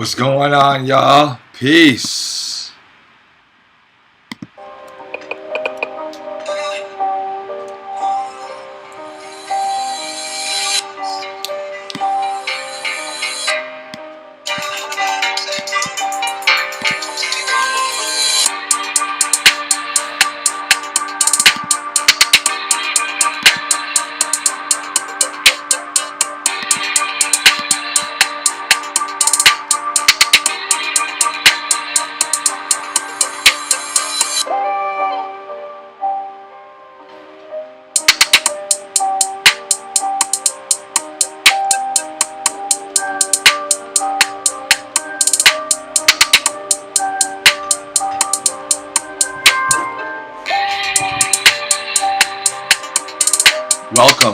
What's going on, y'all? Peace. Welcome.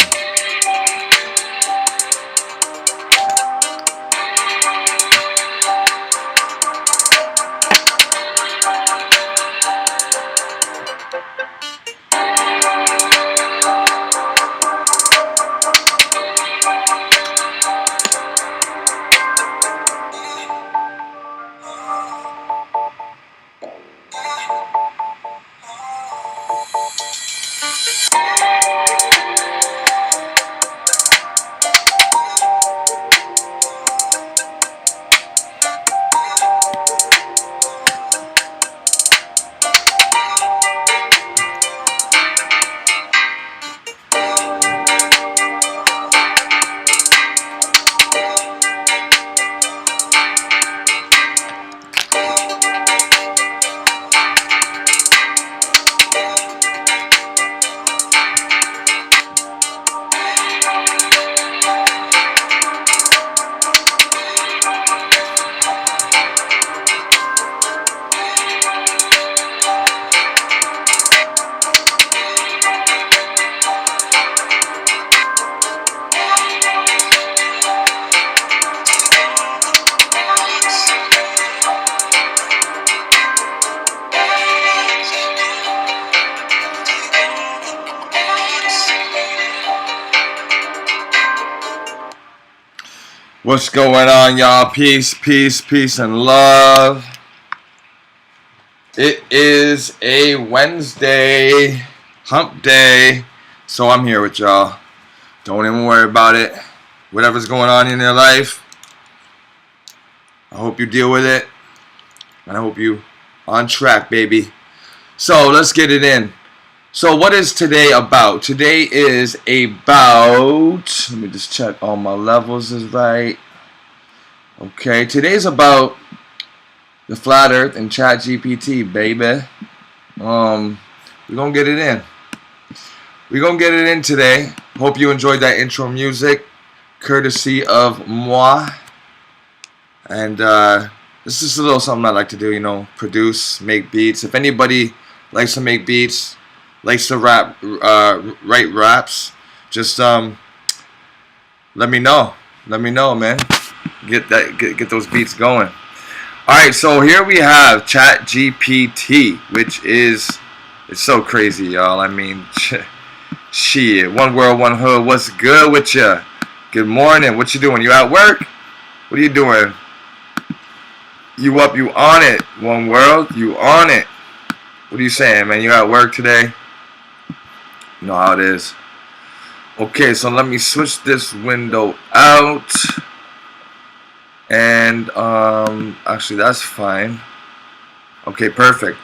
What's going on, y'all? Peace, peace, peace, and love. It is a Wednesday, hump day, so I'm here with y'all. Don't even worry about it. Whatever's going on in your life, I hope you deal with it, and I hope you on track, baby. So let's get it in. So what is today about? Today is about, let me just check all my levels is right. Okay, today's about the flat earth and chat GPT, baby. We're gonna get it in. We're gonna get it in today. Hope you enjoyed that intro music, courtesy of moi. And this is a little something I like to do, you know, produce, make beats. If anybody likes to make beats, likes to rap, write raps, just let me know. Let me know, man. Get those beats going. All right, so here we have Chat GPT, which is, it's so crazy, y'all. I mean, shit. One world, one hood. What's good with ya? Good morning. What you doing? You at work? What are you doing? You up? You on it? One world. You on it? What are you saying, man? You at work today? You know how it is. Okay, so let me switch this window out. And actually that's fine. Okay, perfect.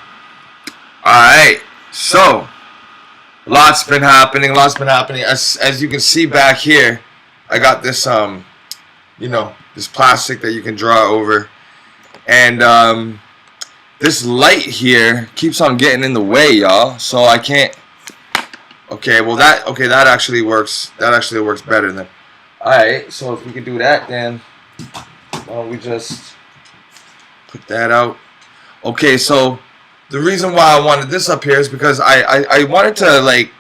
Alright, so lots been happening. As you can see back here, I got this you know, this plastic that you can draw over. And this light here keeps on getting in the way, y'all. So I can't. Okay, well that actually works. That actually works better than. Alright, so if we can do that, then we just put that out. Okay, so the reason why I wanted this up here is because I wanted to like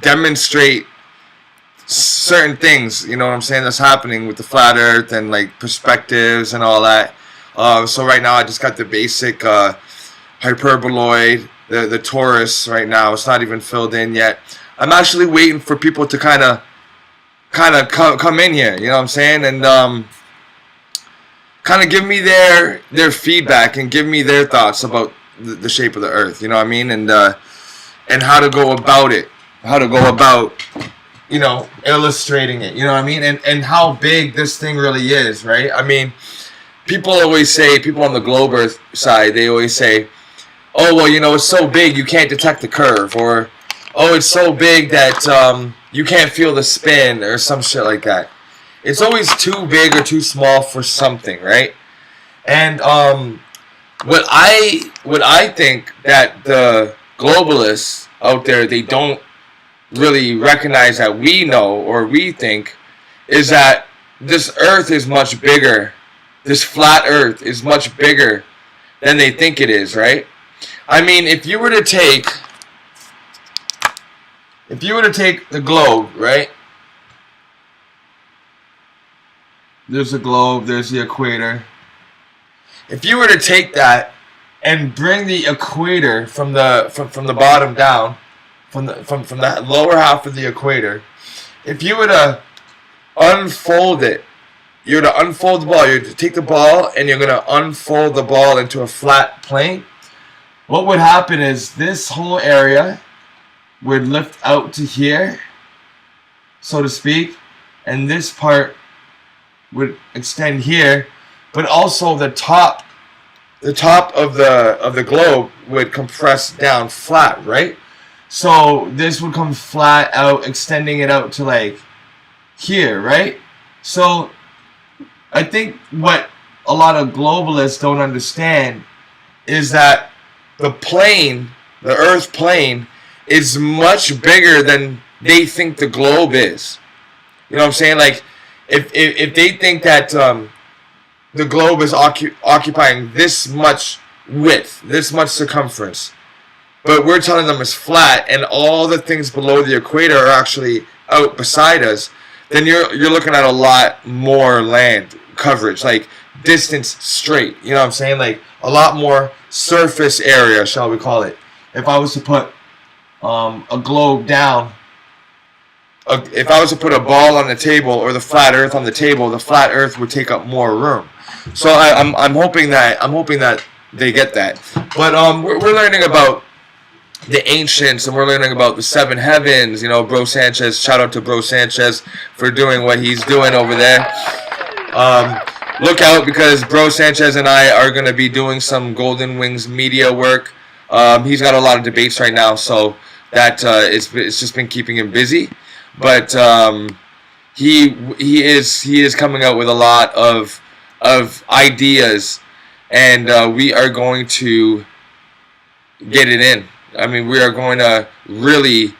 demonstrate certain things, you know what I'm saying, that's happening with the flat earth and like perspectives and all that. So right now I just got the basic hyperboloid, the torus right now. It's not even filled in yet. I'm actually waiting for people to kind of come in here, you know what I'm saying, and kind of give me their feedback and give me their thoughts about the shape of the Earth. You know what I mean? And how to go about it, how to go about, you know, illustrating it. You know what I mean? And how big this thing really is, right? I mean, people always say, people on the globe Earth side, they always say, oh, well, you know, it's so big you can't detect the curve, or oh, it's so big that you can't feel the spin, or some shit like that. It's always too big or too small for something, right? And what I think that the globalists out there, they don't really recognize that we know or we think, is that this Earth is much bigger. This flat Earth is much bigger than they think it is, right? I mean, if you were to take the globe, right? There's the globe, there's the equator. If you were to take that and bring the equator from the bottom down, from that lower half of the equator, if you were to unfold it, you're to unfold the ball, you're to take the ball and you're going to unfold the ball into a flat plane, what would happen is this whole area would lift out to here, so to speak, and this part would extend here, but also the top of the globe would compress down flat, right? So this would come flat out, extending it out to like here, right? So I think what a lot of globalists don't understand is that the plane, the Earth plane, is much bigger than they think the globe is. You know what I'm saying? Like, if they think that the globe is occupying this much width, this much circumference, but we're telling them it's flat, and all the things below the equator are actually out beside us, then you're looking at a lot more land coverage, like distance straight. You know what I'm saying? Like a lot more surface area, shall we call it? If I was to put a globe down, if I was to put a ball on the table or the flat Earth on the table, the flat Earth would take up more room. So I'm hoping that they get that. But we're learning about the ancients, and we're learning about the seven heavens. You know, Bro Sanchez. Shout out to Bro Sanchez for doing what he's doing over there. Look out, because Bro Sanchez and I are going to be doing some Golden Wings media work. He's got a lot of debates right now, so that it's just been keeping him busy. But he is coming out with a lot of ideas, and we are going to get it in. I mean, we are going to really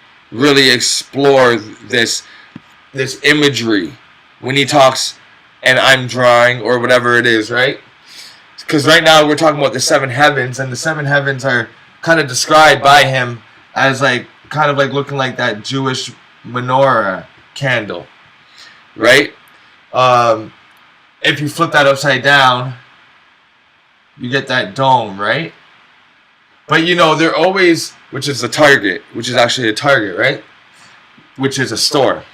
explore this imagery when he talks and I'm drawing or whatever it is, right? Because right now we're talking about the seven heavens, and the seven heavens are kind of described by him as like kind of like looking like that Jewish menorah candle, right? If you flip that upside down, you get that dome, right? But you know, they're always, which is a target, which is actually a target, right? Which is a store.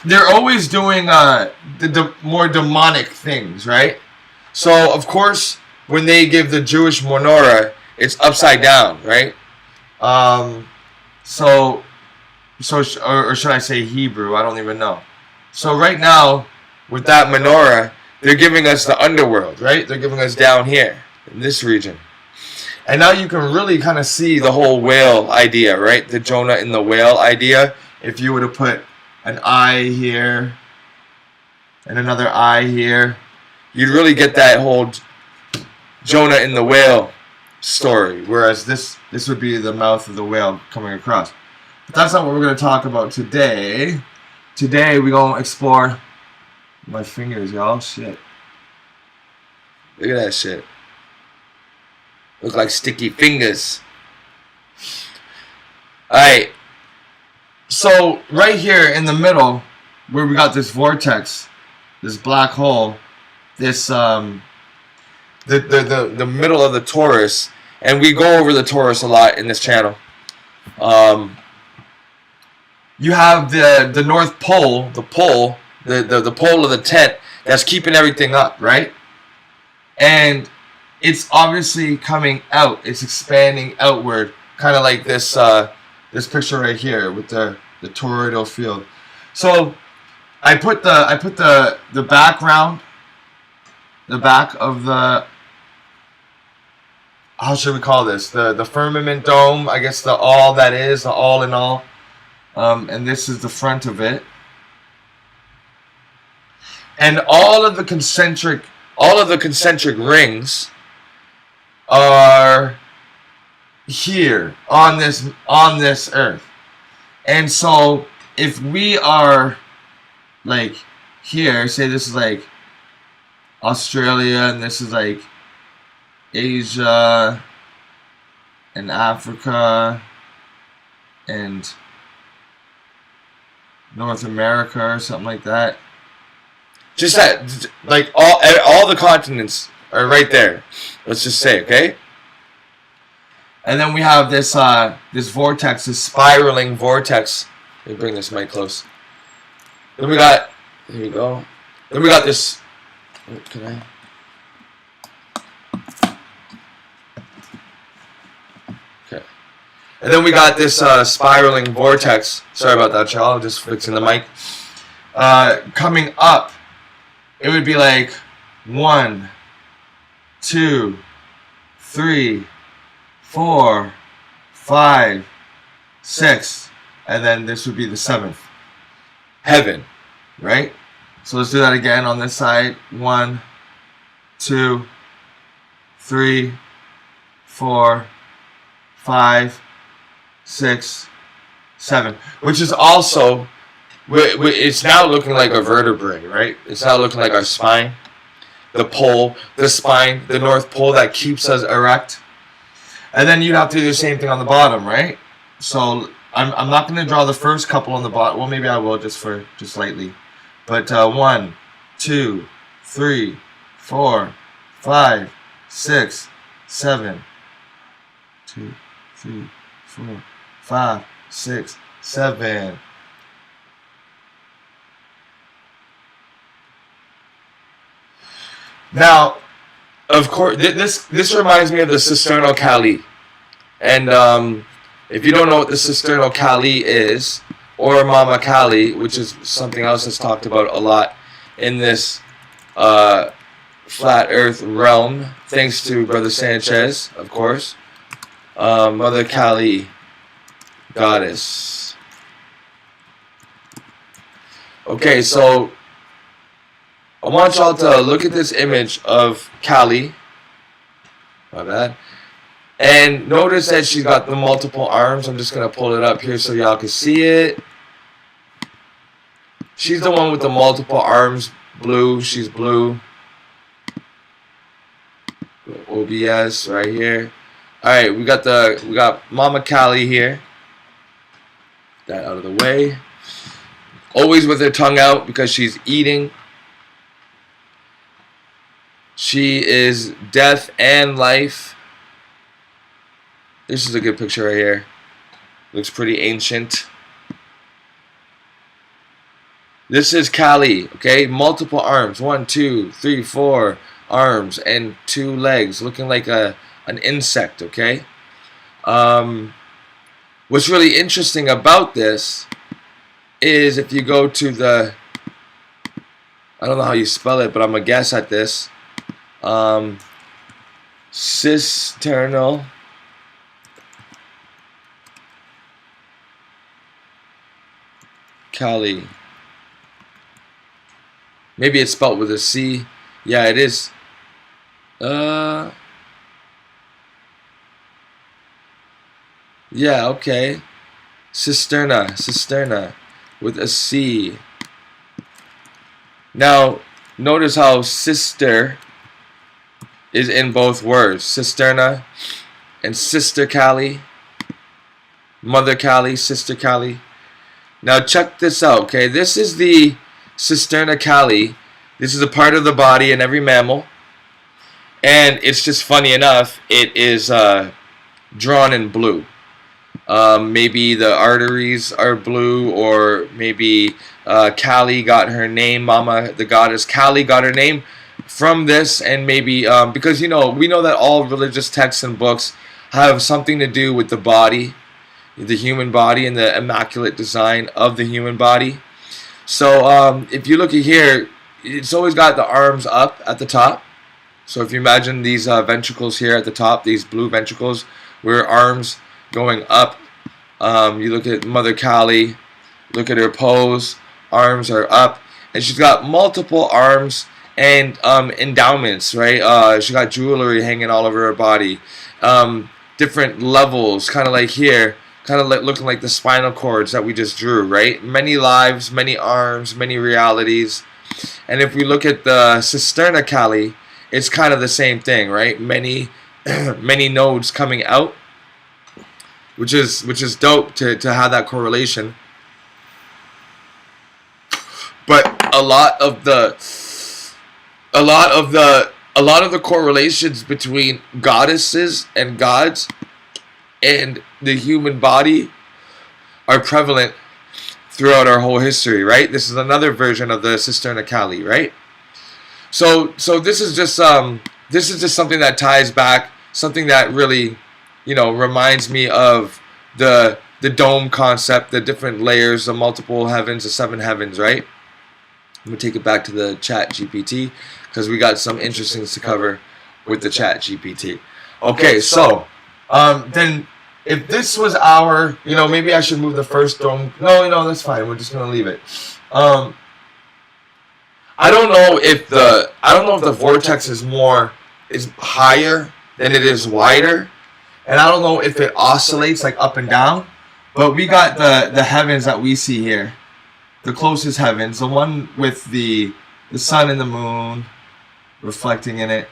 They're always doing the more demonic things, right? So of course, when they give the Jewish menorah, it's upside down, right? Or should I say Hebrew? I don't even know. So right now, with that menorah, they're giving us the underworld, right? They're giving us down here, in this region. And now you can really kind of see the whole whale idea, right? The Jonah in the whale idea. If you were to put an eye here and another eye here, you'd really get that whole Jonah in the whale story. Whereas this would be the mouth of the whale coming across. But that's not what we're going to talk about today. Today we're going to explore my fingers, y'all. Shit. Look at that shit. Look like sticky fingers. Alright. So right here in the middle, where we got this vortex, this black hole, this the middle of the torus, and we go over the torus a lot in this channel. You have the North Pole, the pole, the pole of the tent that's keeping everything up, right? And it's obviously coming out. It's expanding outward, kind of like this this picture right here with the toroidal field. So I put the background, the back of the, how should we call this? The firmament dome, I guess, the all that is, the all in all. And this is the front of it. And all of the concentric rings are here on this earth. And so if we are like here, say this is like Australia and this is like Asia and Africa and North America or something like that. Just that, like all the continents are right there. Let's just say, okay? And then we have this this vortex, this spiraling vortex. Let me bring this mic close. Then we got, here you go. Then we got this. Can I? Okay. And then we got this spiraling vortex. Sorry about that, y'all. Just fixing the mic. Coming up, it would be like 1, 2, 3, 4, 5, 6, and then this would be the 7th. Heaven, right? So let's do that again on this side. 1, 2, 3, 4, 5, 6, 7. Which is also, it's now looking like a vertebrae, right? It's now looking like our spine. The pole, the spine, the North Pole that keeps us erect. And then you'd have to do the same thing on the bottom, right? So I'm not going to draw the first couple on the bottom. Well, maybe I will just lightly. But 1, 2, 3, 4, 5, 6, 7. 2, 3, 4, 5, 6, 7. Now, of course, this reminds me of the cisternal Kali. And if you don't know what the cisternal Kali is, or Mama Kali, which is something else that's talked about a lot in this flat earth realm, thanks to Brother Sanchez, of course. Mother Kali, goddess. Okay, so I want y'all to look at this image of Kali. My bad. And notice that she's got the multiple arms. I'm just going to pull it up here so y'all can see it. She's the one with the multiple arms. Blue. She's blue. OBS right here. Alright, we got Mama Kali here. That out of the way. Always with her tongue out because she's eating. She is death and life. This is a good picture right here. Looks pretty ancient. This is Kali, okay? Multiple arms. 1, 2, 3, 4 arms and 2 legs, looking like an insect, okay? What's really interesting about this is if you go to the, I don't know how you spell it, but I'm going to guess at this. Cisternal Kali. Maybe it's spelled with a C. Yeah, it is. Yeah, okay. Cisterna with a C. Now, notice how sister is in both words. Cisterna and Sister Kali. Mother Kali, Sister Kali. Now check this out, okay? This is the Cisterna Kali. This is a part of the body in every mammal. And it's just funny enough, it is drawn in blue. Maybe the arteries are blue, or maybe Kali got her name, Mama, the goddess Kali got her name from this. And maybe because we know that all religious texts and books have something to do with the body, the human body, and the immaculate design of the human body. So if you look at here, it's always got the arms up at the top. So if you imagine these ventricles here at the top, these blue ventricles, where arms going up. You look at Mother Kali, look at her pose, arms are up, and she's got multiple arms and endowments, right? She got jewelry hanging all over her body, different levels, kind of like here, kind of like looking like the spinal cords that we just drew, right? Many lives, many arms, many realities. And if we look at the Cisterna Kali, it's kind of the same thing, right? Many many nodes coming out, which is dope to have that correlation. But a lot of the correlations between goddesses and gods and the human body are prevalent throughout our whole history, right? This is another version of the Cisterna Kali, right? So this is just something that ties back, something that really, reminds me of the dome concept, the different layers, the multiple heavens, the 7 heavens, right? I'm gonna take it back to the Chat GPT because we got some interesting things to cover with the Chat GPT. Okay, so then if this was our, maybe I should move the first dome. No, that's fine. We're just gonna leave it. I don't know if the vortex is higher than it is wider, and I don't know if it oscillates like up and down. But we got the heavens that we see here, the closest heavens, the one with the sun and the moon reflecting in it,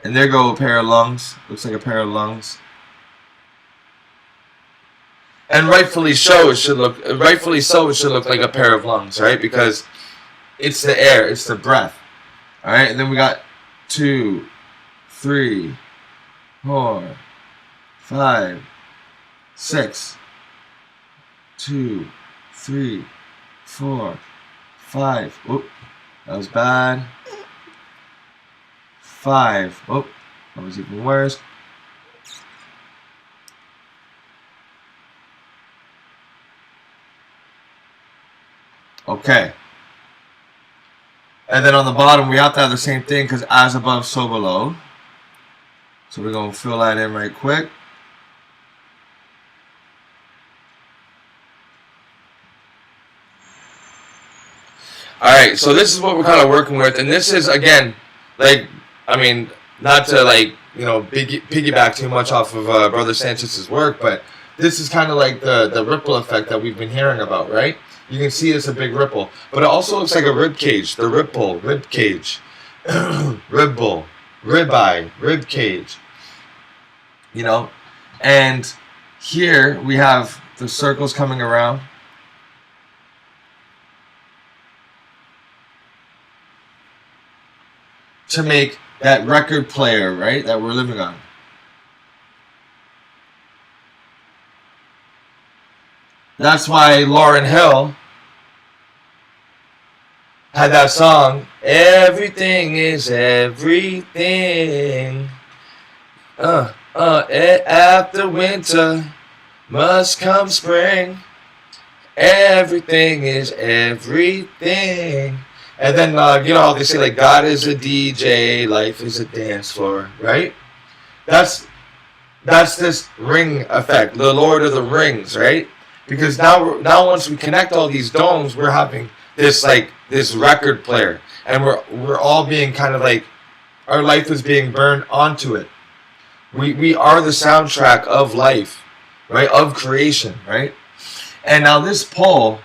and there go a pair of lungs. Looks like a pair of lungs. And rightfully so, it should look like a pair of lungs, right? Because it's the air, it's the breath. All right, and then we got 2, 3, 4, 5, 6. 2, 3, 4, 5. Oh, that was bad. 5. Oh, that was even worse. Okay. And then on the bottom, we have to have the same thing because as above, so below. So we're going to fill that in right quick. Alright, so this is what we're kind of working with. And this is, again, not to, piggyback too much off of Brother Sanchez's work, but this is kind of like the ripple effect that we've been hearing about, right? You can see it's a big ripple. But it also looks like a rib cage. The ripple, rib cage. Ribble, ribeye, rib cage. And here we have the circles coming around. To make that record player, right, that we're living on. That's why Lauryn Hill had that song, Everything is Everything. After winter must come spring. Everything is everything. And then, how they say, like, God is a DJ, life is a dance floor, right? That's this ring effect, the Lord of the Rings, right? Because now once we connect all these domes, we're having this record player, and we're all being kind of like, our life is being burned onto it. We are the soundtrack of life, right? Of creation, right? And now this pole,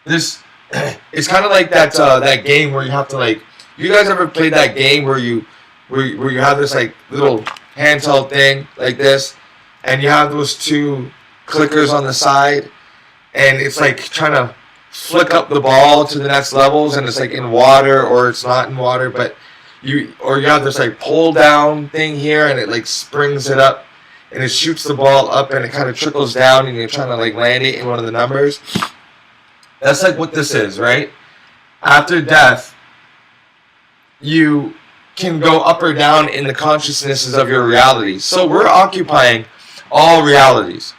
it's kind of like that game where you have to, like, you guys ever played that game where you have this like little handheld thing like this, and you have those 2 clickers on the side, and it's like trying to flick up the ball to the next levels, and it's like in water or it's not in water, but you have this like pull down thing here, and it like springs it up. and it shoots the ball up and it kind of trickles down and you're trying to like land it in one of the numbers. That's like what this is, right? After death, you can go up or down in the consciousnesses of your realities. So we're occupying all realities.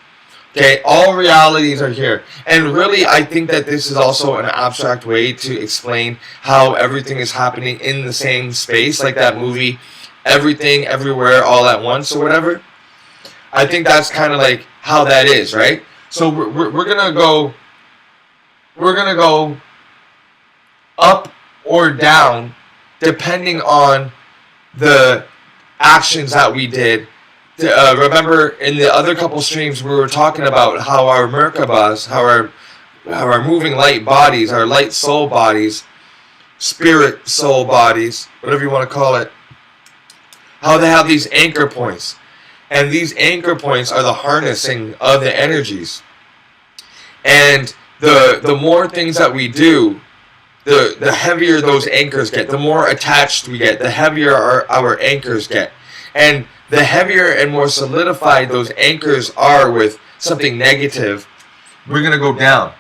Okay, all realities are here. And really, I think that this is also an abstract way to explain how everything is happening in the same space, like that movie, Everything, Everywhere, All at Once, or whatever. I think that's kind of like how that is, right? So we're gonna go up or down depending on the actions that we did. Remember, in the other couple streams, we were talking about how our Merkabahs, how our moving light bodies, our light soul bodies, spirit soul bodies, whatever you want to call it, how they have these anchor points. And these anchor points are the harnessing of the energies. And the more things that we do, the heavier those anchors get. The more attached we get, the heavier our anchors get. And the heavier and more solidified those anchors are with something negative, we're going to go down.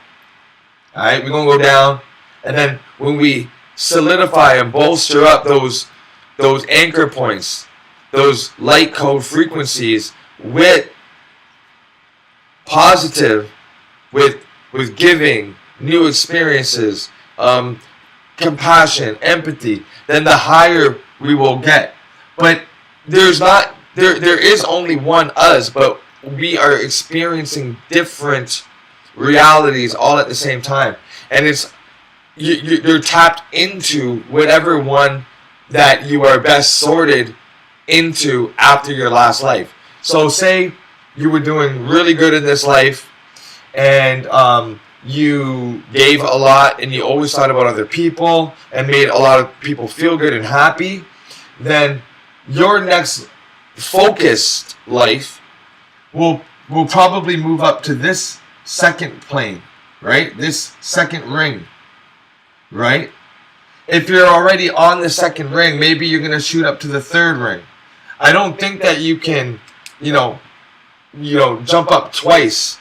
Alright, we're going to go down. And then when we solidify and bolster up those anchor points, those light code frequencies with positive, with giving, new experiences, compassion, empathy, then the higher we will get. But there is only one us, but we are experiencing different realities all at the same time. And it's you're tapped into whatever one that you are best sorted into after your last life. So say you were doing really good in this life, and you gave a lot, and you always thought about other people and made a lot of people feel good and happy, then your next focused life will probably move up to this second plane, right? This second ring, right? If you're already on the second ring, maybe you're going to shoot up to the third ring. I don't think that you can, jump up twice.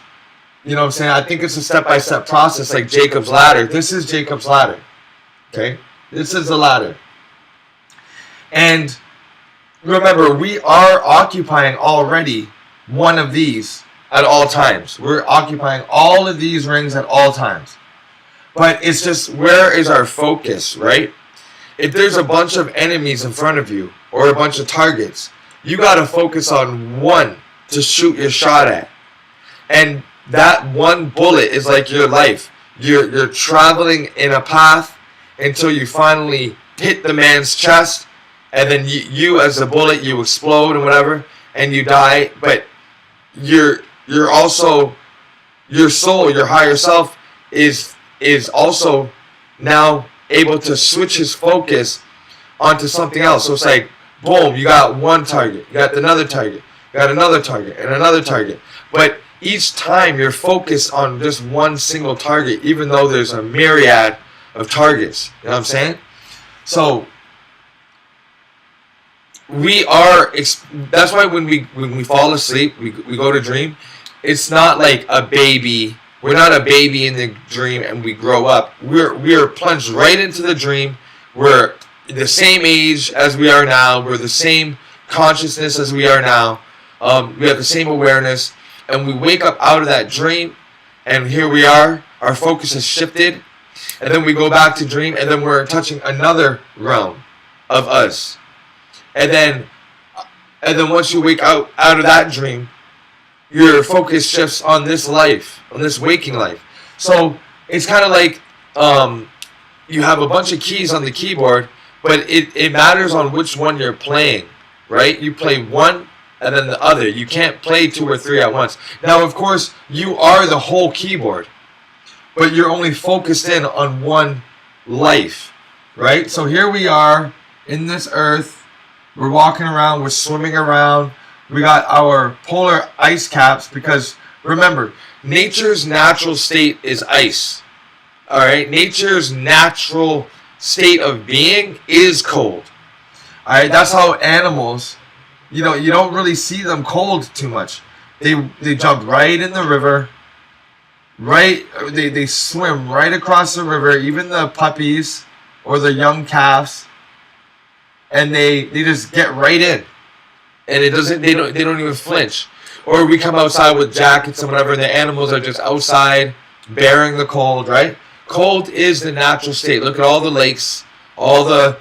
You know what I'm saying? I think it's a step-by-step process, like Jacob's ladder. This is Jacob's ladder. Okay? This is the ladder. And remember, we are occupying already one of these at all times. We're occupying all of these rings at all times. But it's just, where is our focus, right? If there's a bunch of enemies in front of you, or a bunch of targets, you got to focus on one to shoot your shot at. And that one bullet is like your life. You're traveling in a path until you finally hit the man's chest, and then you as a bullet, you explode and whatever, and you die. But you're also, your soul, your higher self is also now able to switch his focus onto something else. So it's like, boom, you got one target, you got another target, you got another target, and another target. But each time you're focused on just one single target, even though there's a myriad of targets. You know what I'm saying? So that's why when we fall asleep, we go to dream, it's not like a baby. We're not a baby in the dream and we grow up. We are plunged right into the dream. We're the same age as we are now. We're the same consciousness as we are now. We have the same awareness. And we wake up out of that dream, and here we are. Our focus has shifted. And then we go back to dream, and then we're touching another realm of us. And then once you wake out of that dream, your focus shifts on this life, on this waking life. So it's kind of like you have a bunch of keys on the keyboard, but it matters on which one you're playing, right? You play one and then the other. You can't play two or three at once. Now, of course, you are the whole keyboard, but you're only focused in on one life, right? So here we are in this earth. We're walking around. We're swimming around. We got our polar ice caps because, remember, nature's natural state is ice. All right? Nature's natural state of being is cold. All right? That's how animals you don't really see them cold too much. They jump right in the river. Right, they swim right across the river. Even the puppies or the young calves, and they just get right in, and they don't even flinch. Or we come outside with jackets and whatever, and the animals are just outside bearing the cold. Right, cold is the natural state. Look at all the lakes, all the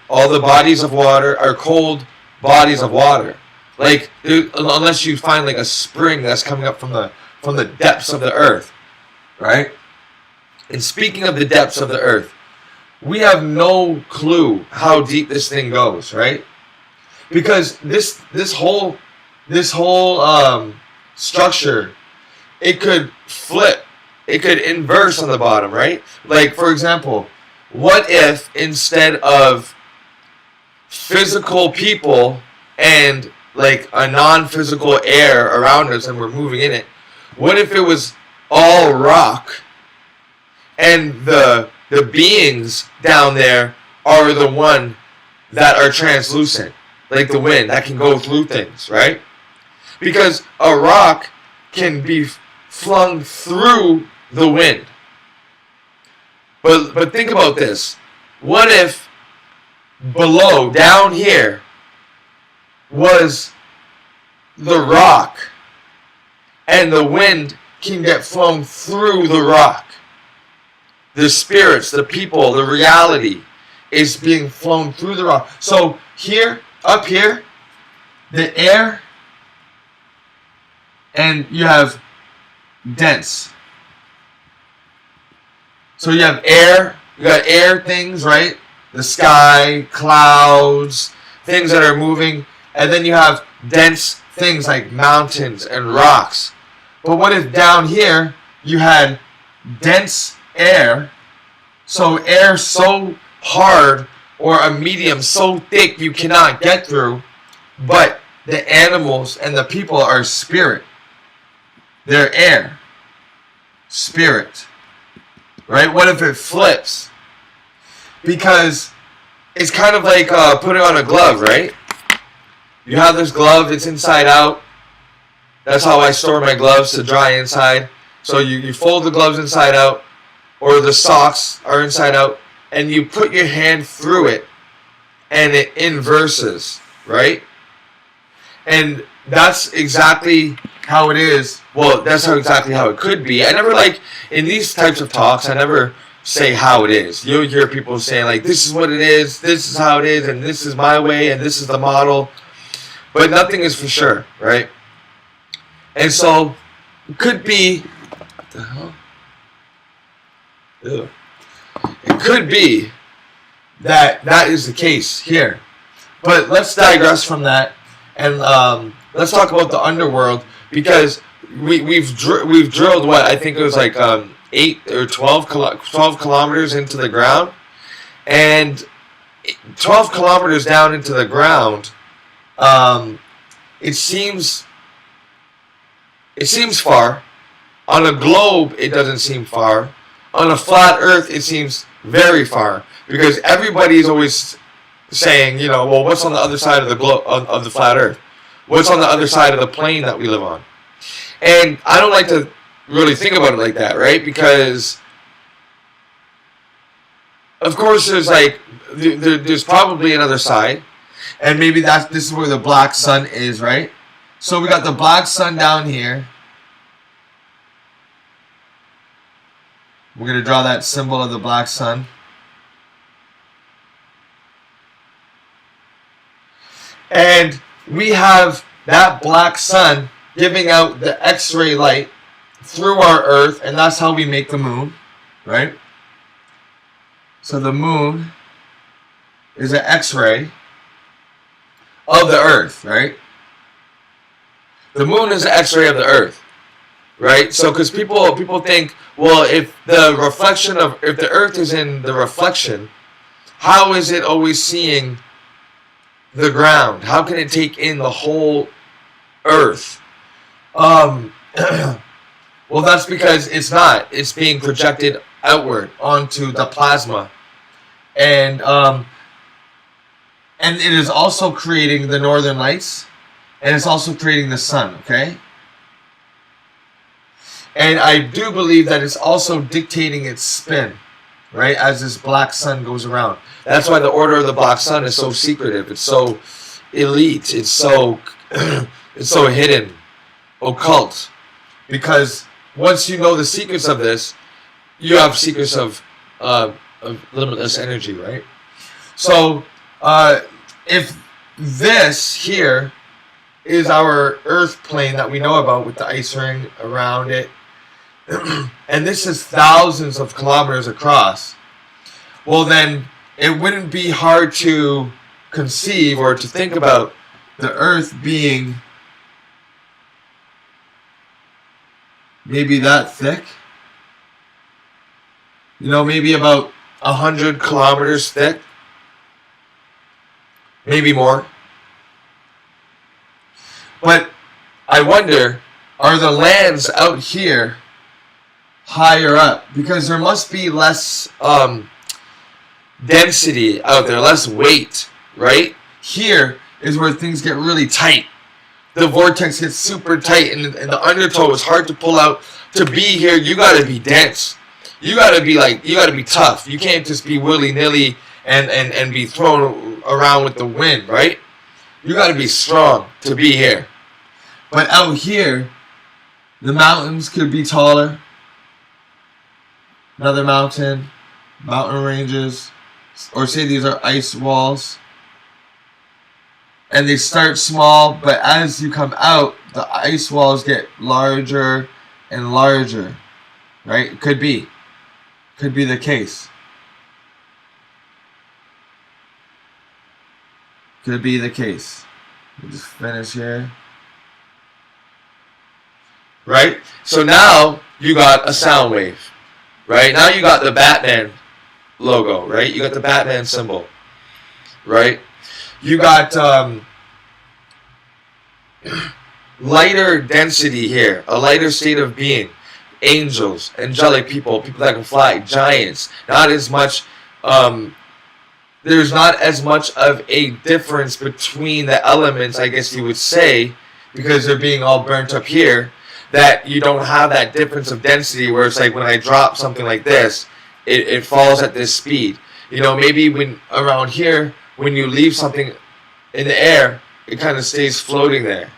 all the bodies of water are cold bodies of water. Like, unless you find like a spring that's coming up from the depths of the earth, right? And speaking of the depths of the earth, we have no clue how deep this thing goes, right? Because this whole structure, it could flip, it could inverse on the bottom, right? Like, for example, what if instead of physical people and like a non-physical air around us and we're moving in it, what if it was all rock and the beings down there are the one that are translucent, like the wind that can go through things, right? Because a rock can be flung through the wind. But think about this. What if below, down here, was the rock, and the wind can get flown through the rock? The spirits, the people, the reality is being flown through the rock. So here, up here, the air, and you have dense. So you have air, you got air things, right? The sky, clouds, things that are moving. And then you have dense things like mountains and rocks. But what if down here you had dense air, so air so hard or a medium so thick you cannot get through, but the animals and the people are spirit. They're air, spirit. Right? What if it flips? Because it's kind of like putting on a glove, right? You have this glove, it's inside out. That's how I store my gloves, to dry inside. So you fold the gloves inside out, or the socks are inside out, and you put your hand through it, and it inverses, right? And that's exactly how it is. Well, that's exactly how it could be. I never, like, in these types of talks, I never say how it is. You'll hear people saying, like, this is what it is, this is how it is, and this is my way, and this is the model. But nothing is for sure, right? And so, it could be... What the hell? Ew. It could be that is the case here. But let's digress from that, and let's talk about the underworld, because we've drilled, what, I think it was like 8 or 12 kilometers into the ground, and 12 kilometers down into the ground, it seems far. On a globe, it doesn't seem far. On a flat Earth, it seems very far, because everybody is always saying, you know, well, what's on the other side of the globe, of the flat Earth? What's on the other side of the plane that we live on? And I don't like to really think about it like that, right? Because, of course, there's like, there's probably another side, and maybe this is where the black sun is, right? So we got the black sun down here. We're going to draw that symbol of the black sun. And we have that black sun giving out the X-ray light through our Earth, and that's how we make the moon, right? So the moon is an X-ray of the Earth, right? The moon is an X-ray of the Earth, right? So, because people think, well, if the Earth is in the reflection, how is it always seeing the ground? How can it take in the whole Earth? Well, that's because it's not. It's being projected outward onto the plasma, and And it is also creating the northern lights, and it's also creating the sun, okay? And I do believe that it's also dictating its spin, right, as this black sun goes around. That's why the order of the black sun is so secretive. It's so elite. It's so it's so hidden, occult. Because once you know the secrets of this, you have secrets of limitless energy, right? So if this here is our Earth plane that we know about with the ice ring around it, and this is thousands of kilometers across, well then it wouldn't be hard to conceive or to think about the Earth being maybe that thick. You know, maybe about 100 kilometers thick. Maybe more. But I wonder, are the lands out here higher up? Because there must be less density out there, less weight, right? Here is where things get really tight. The vortex gets super tight, and the undertow is hard to pull out. To be here, you gotta be dense. You gotta be tough. You can't just be willy-nilly and be thrown around with the wind, right? You gotta be strong to be here. But out here, the mountains could be taller. Another mountain ranges, or say these are ice walls. And they start small, but as you come out, the ice walls get larger and larger, right? It could be the case. Could be the case. We'll just finish here. Right? So now you got a sound wave. Right? Now you got the Batman logo, right? You got the Batman symbol. Right? You got lighter density here, a lighter state of being. Angels, angelic people, people that can fly, giants. Not as much, there's not as much of a difference between the elements, I guess you would say, because they're being all burnt up here, that you don't have that difference of density where it's like when I drop something like this, it falls at this speed. You know, maybe when around here, when you leave something in the air, it kind of stays floating there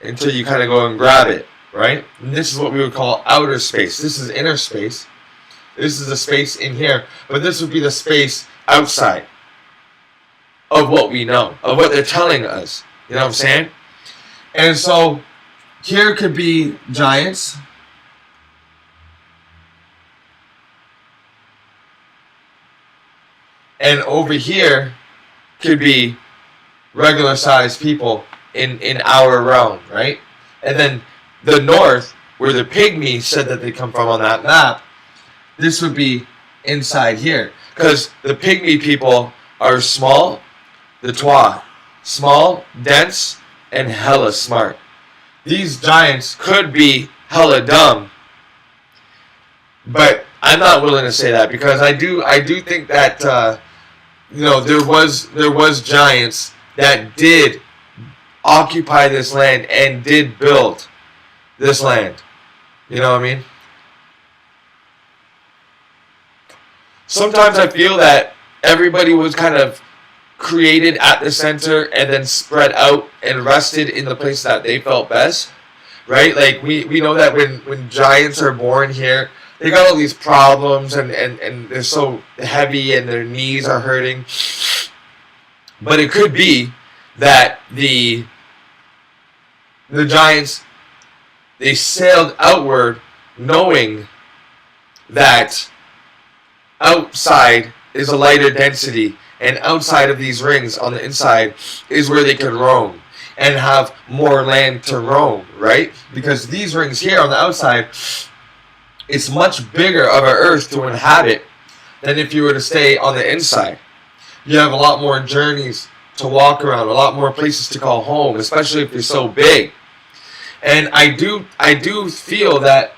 until you kind of go and grab it, right? And this is what we would call outer space. This is inner space. This is the space in here. But this would be the space outside of what we know, of what they're telling us. You know what I'm saying? And so here could be giants. And over here could be regular sized people in our realm, right? And then the north, where the pygmies said that they come from on that map, this would be inside here. Because the pygmy people are small, the Twa, small, dense, and hella smart. These giants could be hella dumb, but I'm not willing to say that, because I do think that you know, there was giants that did occupy this land and did build this land. You know what I mean? Sometimes I feel that everybody was kind of created at the center and then spread out and rested in the place that they felt best, right? Like we know that when giants are born here, they got all these problems and they're so heavy and their knees are hurting. But it could be that the giants, they sailed outward knowing that outside is a lighter density, and outside of these rings on the inside is where they can roam and have more land to roam, right? Because these rings here on the outside, it's much bigger of an earth to inhabit than if you were to stay on the inside. You have a lot more journeys to walk around, a lot more places to call home, especially if you're so big. And I do feel that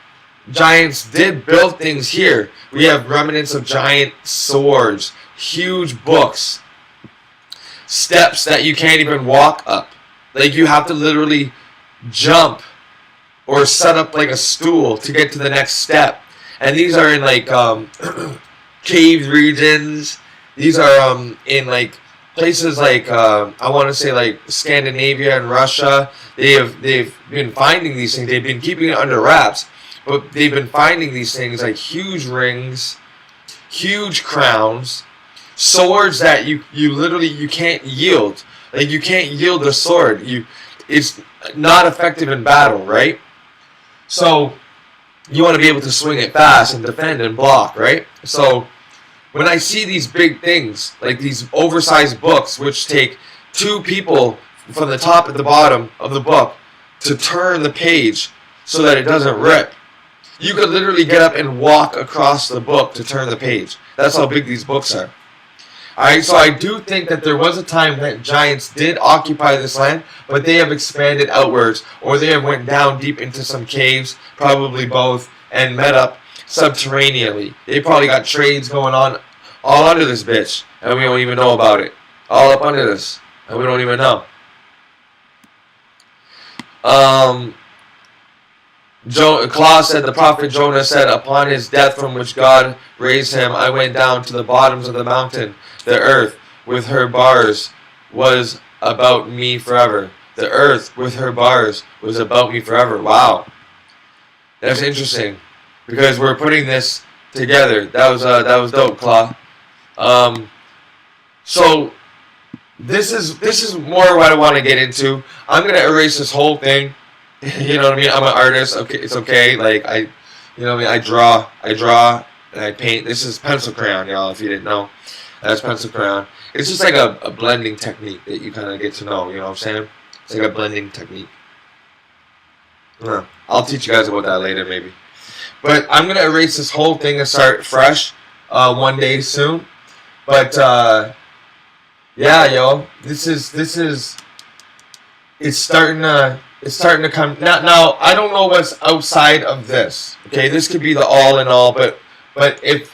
giants did build things here. We have remnants of giant swords, huge books, steps that you can't even walk up. Like you have to literally jump or set up like a stool to get to the next step. And these are in like cave regions. These are in like places like I want to say like Scandinavia and Russia. They've been finding these things. They've been keeping it under wraps, but they've been finding these things like huge rings, huge crowns, swords that you literally you can't yield. Like you can't yield a sword. It's not effective in battle, right? So you want to be able to swing it fast and defend and block, right? So when I see these big things, like these oversized books, which take 2 people from the top to the bottom of the book to turn the page so that it doesn't rip, you could literally get up and walk across the book to turn the page. That's how big these books are. Alright, so I do think that there was a time that giants did occupy this land, but they have expanded outwards, or they have went down deep into some caves, probably both, and met up subterraneously. They probably got trades going on all under this bitch, and we don't even know about it. All up under this, and we don't even know. Claus said, the prophet Jonah said, upon his death from which God raised him, I went down to the bottoms of the mountain. The earth with her bars was about me forever. The earth with her bars was about me forever. Wow. That's interesting, because we're putting this together. That was dope, Claw. So this is more what I want to get into. I'm gonna erase this whole thing. You know what I mean? I'm an artist. Okay, it's okay. Like you know what I mean? I draw and I paint. This is pencil crayon, y'all. If you didn't know, that's pencil crayon. It's just like a blending technique that you kind of get to know. You know what I'm saying? It's like a blending technique. I'll teach you guys about that later, maybe. But I'm gonna erase this whole thing and start fresh one day soon. But yeah, yo, this is it's starting to come now. I don't know what's outside of this. Okay, this could be the all in all, but if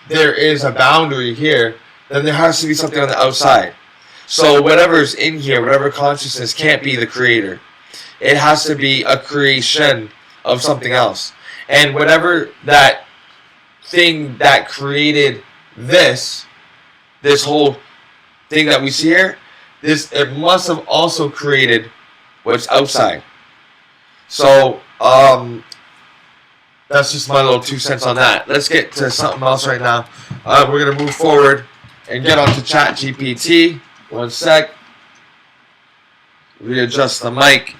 there is a boundary here, then there has to be something on the outside. So whatever's in here, whatever consciousness, can't be the creator. It has to be a creation of something else. And whatever that thing that created this whole thing that we see here, it must have also created what's outside. So that's just my little 2 cents on that. Let's get to something else right now. We're gonna move forward and get onto Chat GPT. One sec. Readjust the mic.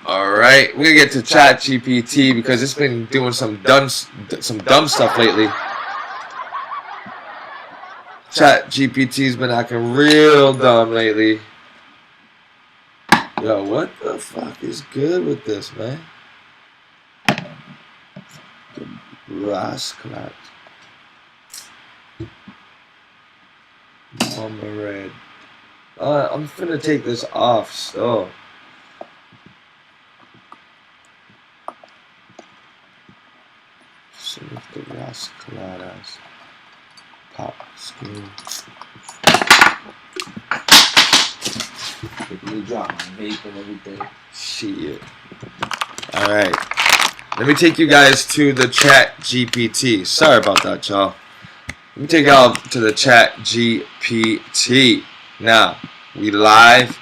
Alright, we're gonna get to Chat GPT because it's been doing some dumb stuff lately. Chat GPT's been acting real dumb lately. Yo, what the fuck is good with this, man? The rascal. Mama red. I'm finna take this off still. So if the rascal ass pop screen. Let me drop my vape and everything. Shit. Alright. Let me take you guys to the Chat GPT. Sorry about that, y'all. Let me take y'all to the Chat GPT. Now, we live.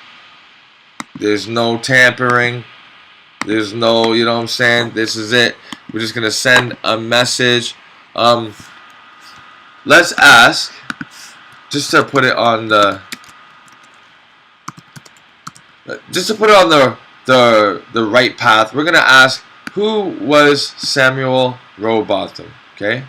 There's no tampering. There's no, you know what I'm saying? This is it. We're just gonna send a message. Let's ask, just to put it on the right path, we're gonna ask, who was Samuel Rowbotham? Okay.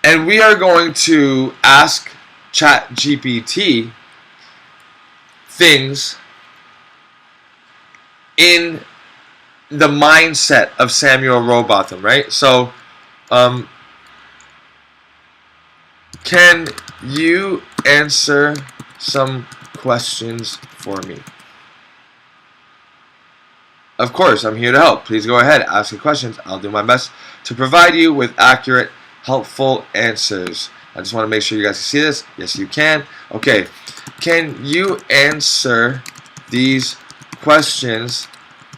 And we are going to ask ChatGPT things in the mindset of Samuel Rowbotham, right? So, can you answer some questions for me? Of course, I'm here to help. Please go ahead, ask your questions. I'll do my best to provide you with accurate, helpful answers. I just want to make sure you guys can see this. Yes, you can. Okay, can you answer these questions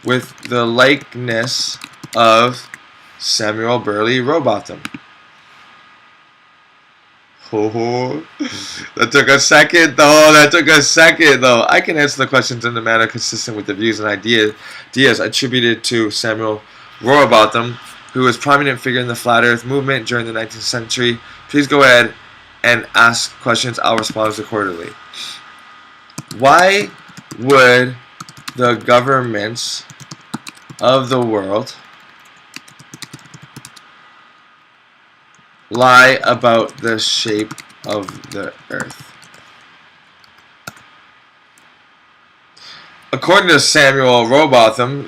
with the likeness of Samuel Burley Robotham? Oh, that took a second though. I can answer the questions in a manner consistent with the views and ideas attributed to Samuel Robotham, who was a prominent figure in the Flat Earth movement during the 19th century. Please go ahead and ask questions. I'll respond accordingly. Why would the governments of the world lie about the shape of the earth? According to Samuel Robotham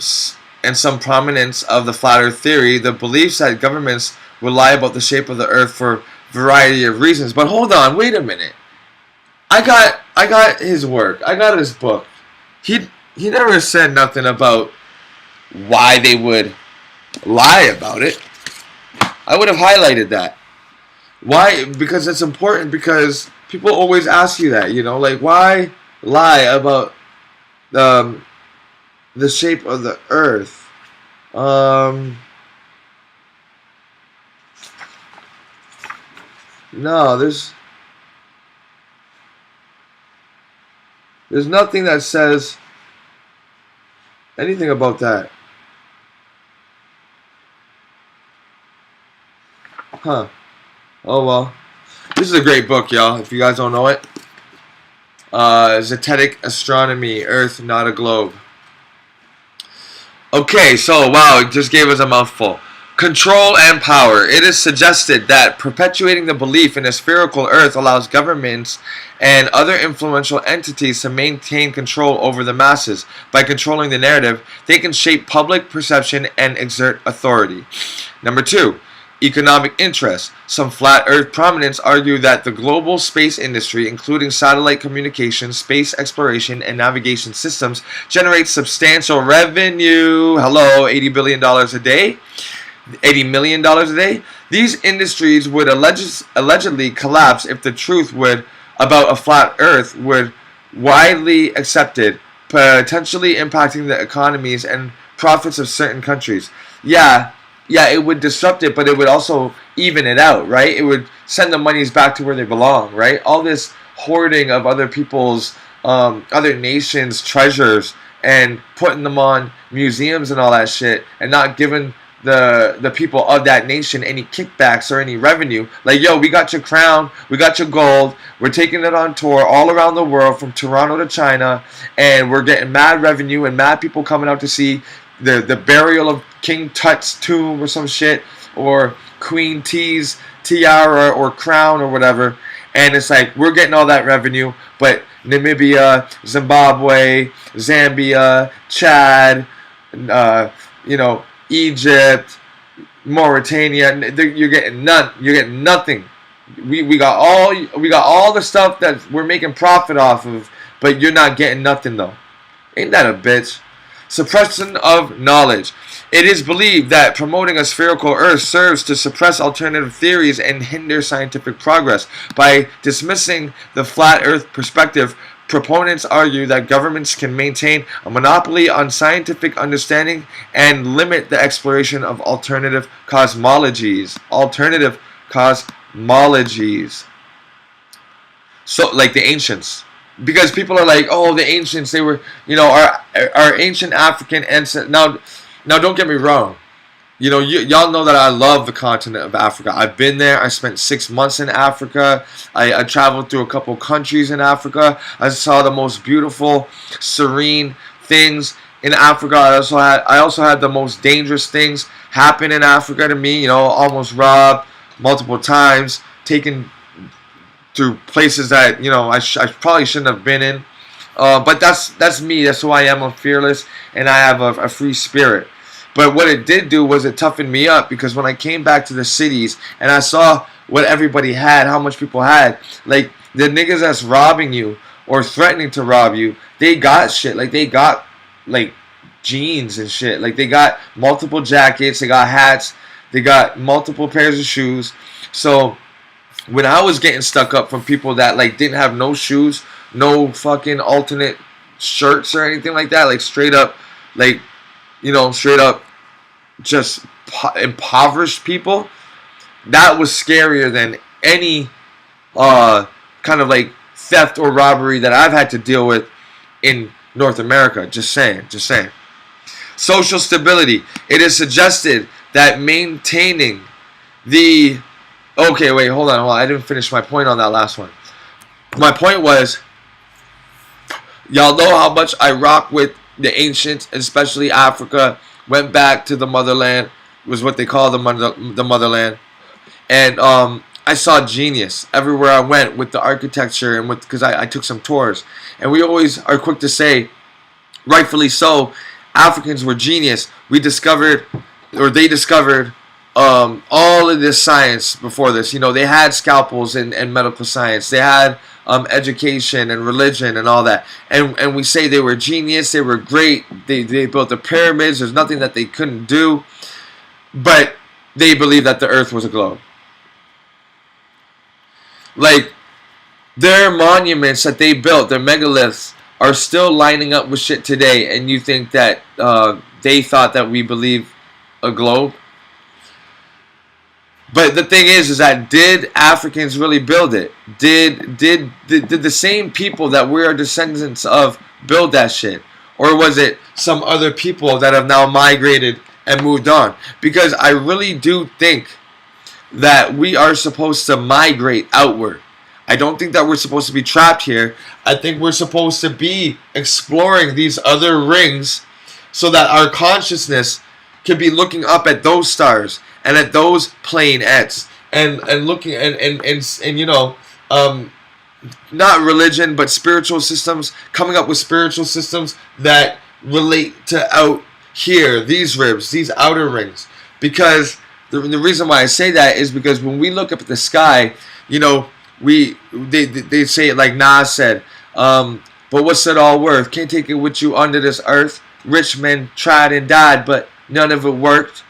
and some prominents of the flat earth theory, the beliefs that governments would lie about the shape of the earth for a variety of reasons. But hold on, wait a minute. I got his work. I got his book. He never said nothing about why they would lie about it. I would have highlighted that. Why? Because it's important, because people always ask you that, you know, like, why lie about the shape of the earth? No, there's nothing that says anything about that. Huh. Oh well. This is a great book, y'all, if you guys don't know it. Zetetic Astronomy, Earth Not a Globe. Okay, so wow, it just gave us a mouthful. Control and power. It is suggested that perpetuating the belief in a spherical Earth allows governments and other influential entities to maintain control over the masses. By controlling the narrative, they can shape public perception and exert authority. Number 2. Economic interest. Some flat earth prominents argue that the global space industry, including satellite communications, space exploration, and navigation systems, generates substantial revenue. Hello, $80 billion a day? $80 million a day? These industries would allegedly collapse if the truth about a flat earth were widely accepted, potentially impacting the economies and profits of certain countries. Yeah, it would disrupt it, but it would also even it out, right? It would send the monies back to where they belong, right? All this hoarding of other people's, other nations' treasures and putting them on museums and all that shit, and not giving the people of that nation any kickbacks or any revenue. Like, yo, we got your crown, we got your gold, we're taking it on tour all around the world from Toronto to China, and we're getting mad revenue and mad people coming out to see the burial of King Tut's tomb or some shit, or Queen T's tiara or crown or whatever. And it's like, we're getting all that revenue, but Namibia, Zimbabwe, Zambia, Chad, Egypt, Mauritania, you're getting none. You're getting nothing. We got all the stuff that we're making profit off of, but you're not getting nothing though. Ain't that a bitch? Suppression of knowledge. It is believed that promoting a spherical Earth serves to suppress alternative theories and hinder scientific progress. By dismissing the flat Earth perspective, proponents argue that governments can maintain a monopoly on scientific understanding and limit the exploration of alternative cosmologies. So, like the ancients. Because people are like, oh, the ancients, they were, our ancient African ancestors. Now, don't get me wrong. Y'all know that I love the continent of Africa. I've been there. I spent 6 months in Africa. I traveled through a couple countries in Africa. I saw the most beautiful, serene things in Africa. I also had the most dangerous things happen in Africa to me. Almost robbed multiple times, taken through places that I probably shouldn't have been in, but that's me. That's who I am. I'm fearless, and I have a free spirit. But what it did do was it toughened me up, because when I came back to the cities and I saw what everybody had, how much people had, like the niggas that's robbing you or threatening to rob you, they got shit. Like they got like jeans and shit. Like, they got multiple jackets, they got hats, they got multiple pairs of shoes. So when I was getting stuck up from people that like didn't have no shoes, no fucking alternate shirts or anything like that, like straight up, like, you know, straight up just impoverished people, that was scarier than any kind of like theft or robbery that I've had to deal with in North America. Just saying. Social stability. It is suggested that maintaining the... Okay, wait, hold on. I didn't finish my point on that last one. My point was, y'all know how much I rock with the ancients, especially Africa. Went back to the motherland, was what they call the motherland. And I saw genius everywhere I went with the architecture, and because I took some tours. And we always are quick to say, rightfully so, Africans were genius. We discovered, or they discovered, all of this science before this. You know, they had scalpels and medical science. They had education and religion and all that. And we say they were genius. They were great. They built the pyramids. There's nothing that they couldn't do. But they believed that the earth was a globe. Like, their monuments that they built, their megaliths, are still lining up with shit today. And you think that they thought that we believe a globe? But the thing is that did Africans really build it? Did the same people that we are descendants of build that shit? Or was it some other people that have now migrated and moved on? Because I really do think that we are supposed to migrate outward. I don't think that we're supposed to be trapped here. I think we're supposed to be exploring these other rings so that our consciousness can be looking up at those stars and at those planets and looking and you know, not religion but spiritual systems, coming up with spiritual systems that relate to out here, these ribs, these outer rings. Because the reason why I say that is because when we look up at the sky, you know, they say it like Nas said, but what's it all worth? Can't take it with you under this earth. Rich men tried and died, but none of it worked,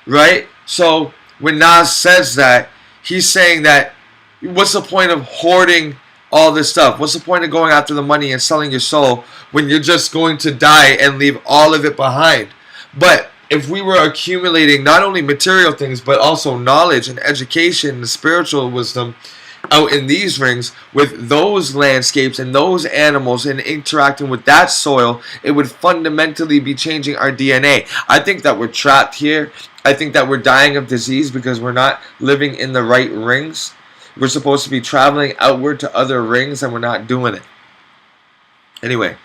right? So when Nas says that, he's saying that what's the point of hoarding all this stuff? What's the point of going after the money and selling your soul when you're just going to die and leave all of it behind? But if we were accumulating not only material things but also knowledge and education and spiritual wisdom out in these rings with those landscapes and those animals and interacting with that soil, it would fundamentally be changing our DNA. I think that we're trapped here. I think that we're dying of disease because we're not living in the right rings. We're supposed to be traveling outward to other rings and we're not doing it. Anyway.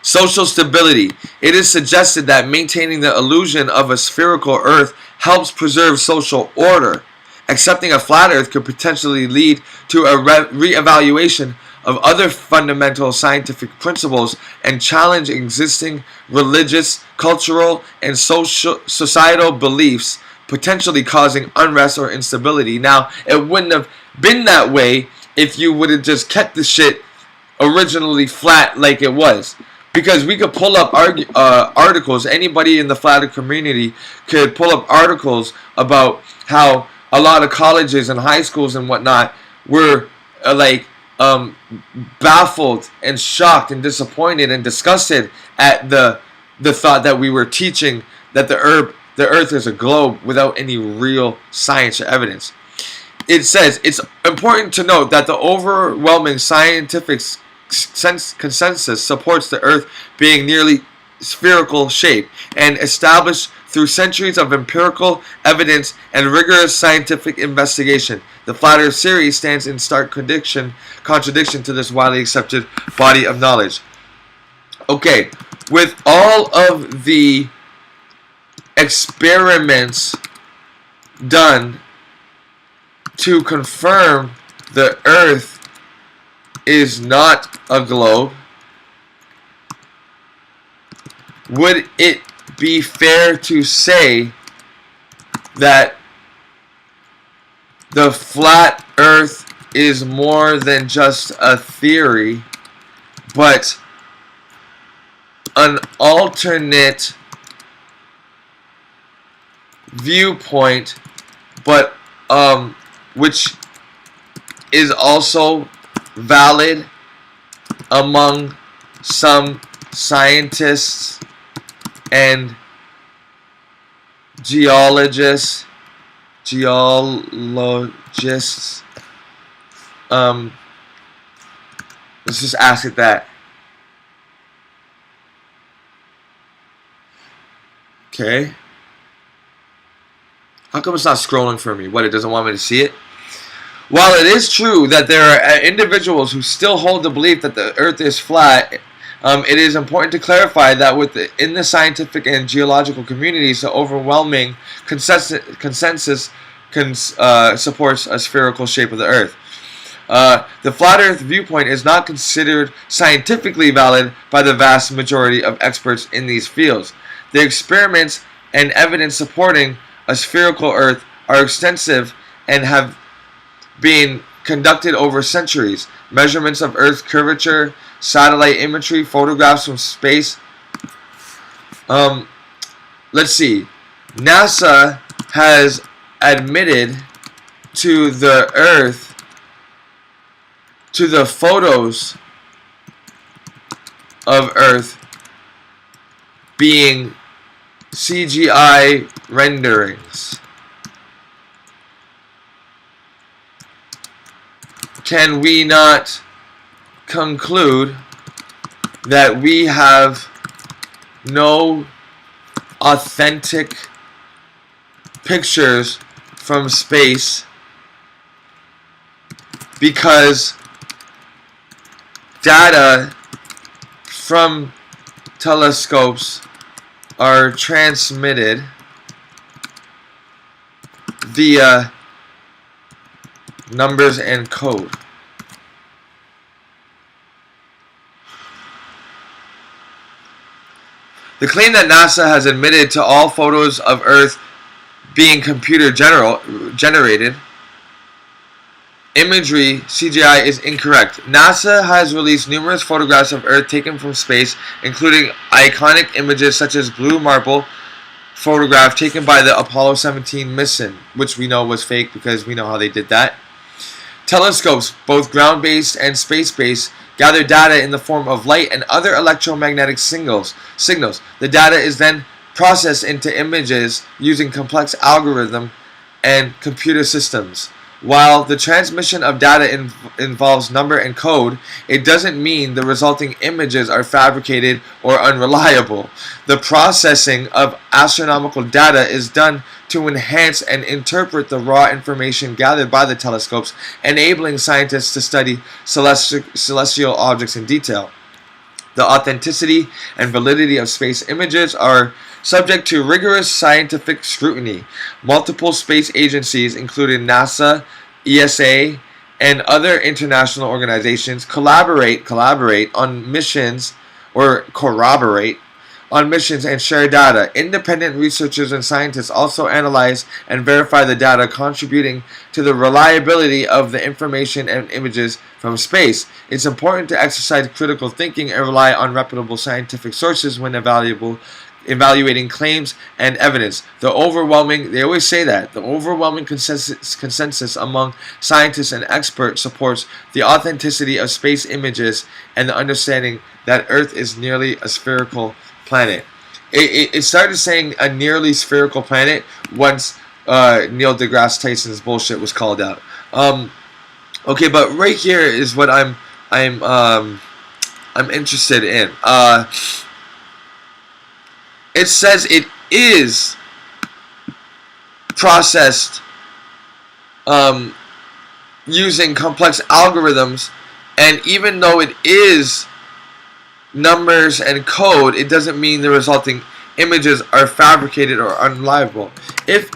Social stability. It is suggested that maintaining the illusion of a spherical earth helps preserve social order. Accepting a flat earth could potentially lead to a re-evaluation of other fundamental scientific principles and challenge existing religious, cultural, and societal beliefs, potentially causing unrest or instability. Now, it wouldn't have been that way if you would have just kept the shit originally flat like it was. Because we could pull up articles, anybody in the flat earth community could pull up articles about how a lot of colleges and high schools and whatnot were baffled and shocked and disappointed and disgusted at the thought that we were teaching that the earth is a globe without any real science or evidence. It says it's important to note that the overwhelming scientific consensus supports the earth being nearly spherical shape and established through centuries of empirical evidence and rigorous scientific investigation. The flat earth theory stands in stark contradiction to this widely accepted body of knowledge. Okay, with all of the experiments done to confirm the earth is not a globe, would it be fair to say that the flat earth is more than just a theory, but an alternate viewpoint, but which is also valid among some scientists and geologists. Let's just ask it that. Okay. How come it's not scrolling for me? What, it doesn't want me to see it? While it is true that there are individuals who still hold the belief that the Earth is flat, it is important to clarify that in the scientific and geological communities, the overwhelming consensus supports a spherical shape of the Earth. The flat Earth viewpoint is not considered scientifically valid by the vast majority of experts in these fields. The experiments and evidence supporting a spherical Earth are extensive and have been conducted over centuries. Measurements of Earth's curvature, satellite imagery, photographs from space. Let's see. NASA has admitted to the Earth, to the photos of Earth being CGI renderings. Can we not conclude that we have no authentic pictures from space because data from telescopes are transmitted via numbers and code? The claim that NASA has admitted to all photos of Earth being computer generated imagery CGI is incorrect. NASA has released numerous photographs of Earth taken from space, including iconic images such as Blue Marble photograph taken by the Apollo 17 mission, which we know was fake because we know how they did that. Telescopes, both ground-based and space-based, gather data in the form of light and other electromagnetic signals. The data is then processed into images using complex algorithm and computer systems. While the transmission of data involves number and code, it doesn't mean the resulting images are fabricated or unreliable. The processing of astronomical data is done to enhance and interpret the raw information gathered by the telescopes, enabling scientists to study celestial objects in detail. The authenticity and validity of space images are subject to rigorous scientific scrutiny. Multiple space agencies, including NASA, ESA, and other international organizations, collaborate on missions or corroborate on missions and share data. Independent researchers and scientists also analyze and verify the data, contributing to the reliability of the information and images from space. It's important to exercise critical thinking and rely on reputable scientific sources when evaluating claims and evidence. They always say that, the overwhelming consensus among scientists and experts supports the authenticity of space images and the understanding that Earth is nearly a spherical planet. It started saying a nearly spherical planet once Neil deGrasse Tyson's bullshit was called out. Okay, but right here is what I'm interested in. It says it is processed using complex algorithms, and even though it is numbers and code, it doesn't mean the resulting images are fabricated or unreliable. If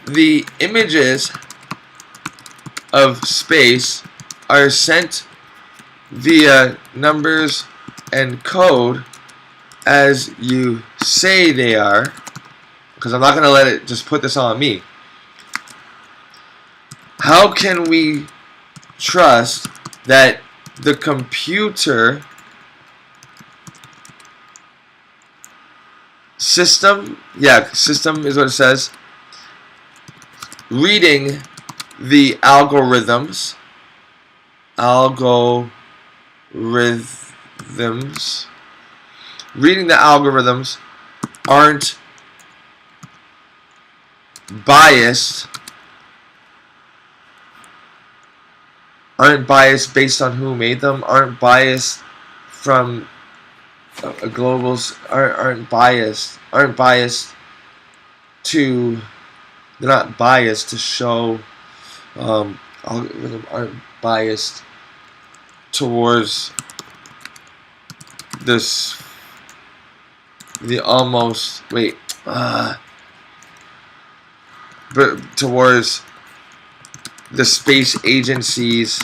the images of space are sent via numbers and code as you say they are, because I'm not going to let it just put this on me, how can we trust that the computer system, yeah, system is what it says, reading the algorithms, reading the algorithms aren't biased based on who made them, aren't biased from globals, aren't biased to, they're not biased to show, algorithm aren't biased towards this, the almost, but towards the space agency's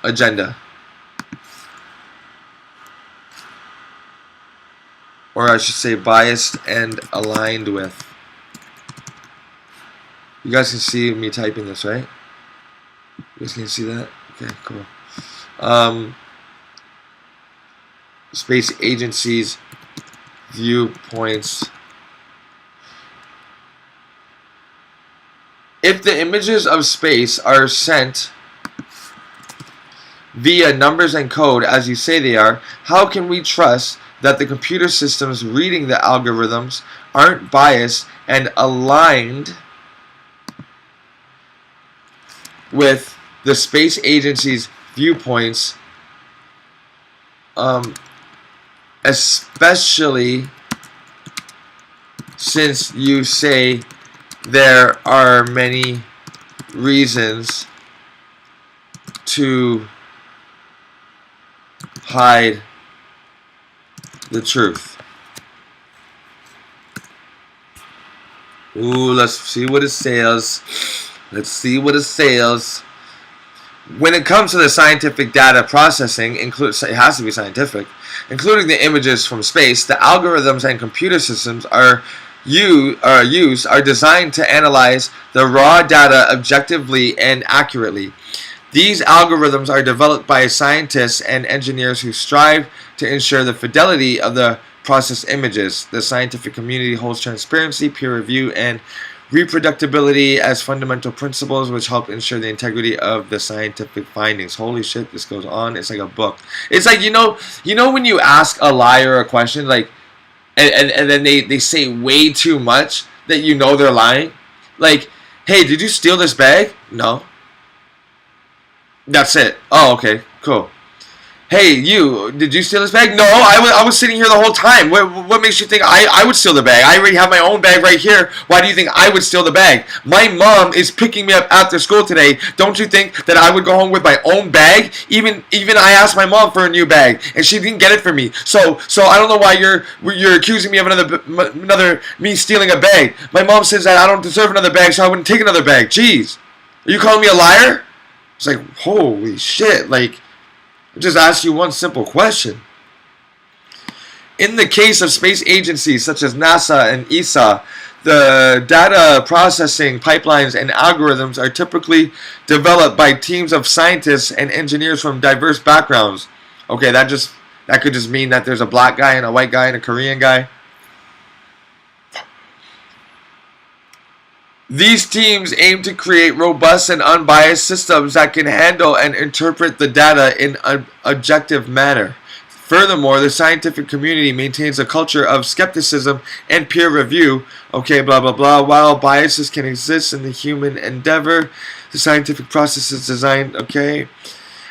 agenda. Or I should say biased and aligned with. You guys can see me typing this, right? You guys can see that? Okay, cool. Space agencies' viewpoints. If the images of space are sent via numbers and code, as you say they are, how can we trust that the computer systems reading the algorithms aren't biased and aligned with the space agency's viewpoints, especially since you say there are many reasons to hide the truth? Ooh, let's see what it says. Let's see what it says. When it comes to the scientific data processing, it has to be scientific, including the images from space, the algorithms and computer systems are designed to analyze the raw data objectively and accurately. These algorithms are developed by scientists and engineers who strive to ensure the fidelity of the processed images. The scientific community holds transparency, peer review, and reproducibility as fundamental principles which help ensure the integrity of the scientific findings. Holy shit, this goes on. It's like a book. It's like, you know when you ask a liar a question, like, and then they say way too much that you know they're lying? Like, hey, did you steal this bag? No. That's it. Oh, okay, cool. Hey, did you steal this bag? No, I was sitting here the whole time. What makes you think I would steal the bag? I already have my own bag right here. Why do you think I would steal the bag? My mom is picking me up after school today. Don't you think that I would go home with my own bag? Even I asked my mom for a new bag, and she didn't get it for me. So I don't know why you're accusing me of another me stealing a bag. My mom says that I don't deserve another bag, so I wouldn't take another bag. Jeez, are you calling me a liar? It's like, holy shit, like, I just asked you one simple question. In the case of space agencies such as NASA and ESA, the data processing pipelines and algorithms are typically developed by teams of scientists and engineers from diverse backgrounds. Okay, that could just mean that there's a black guy and a white guy and a Korean guy. These teams aim to create robust and unbiased systems that can handle and interpret the data in an objective manner. Furthermore, the scientific community maintains a culture of skepticism and peer review. Okay, blah, blah, blah. While biases can exist in the human endeavor, the scientific process is designed, okay.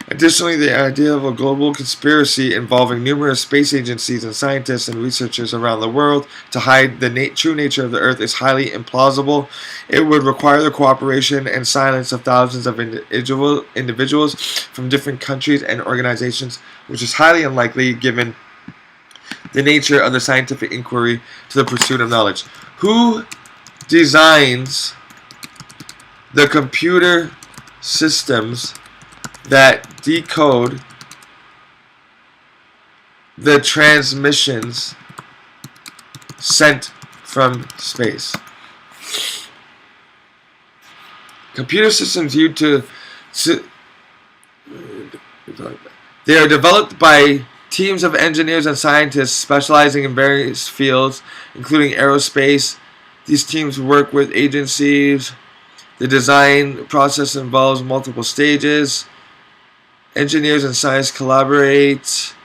Additionally, the idea of a global conspiracy involving numerous space agencies and scientists and researchers around the world to hide the true nature of the Earth is highly implausible. It would require the cooperation and silence of thousands of individuals from different countries and organizations, which is highly unlikely given the nature of the scientific inquiry to the pursuit of knowledge. Who designs the computer systems that decode the transmissions sent from space? Computer systems they are developed by Teams of engineers and scientists specializing in various fields, including aerospace. These teams work with agencies. The design process involves multiple stages. Engineers and science collaborate.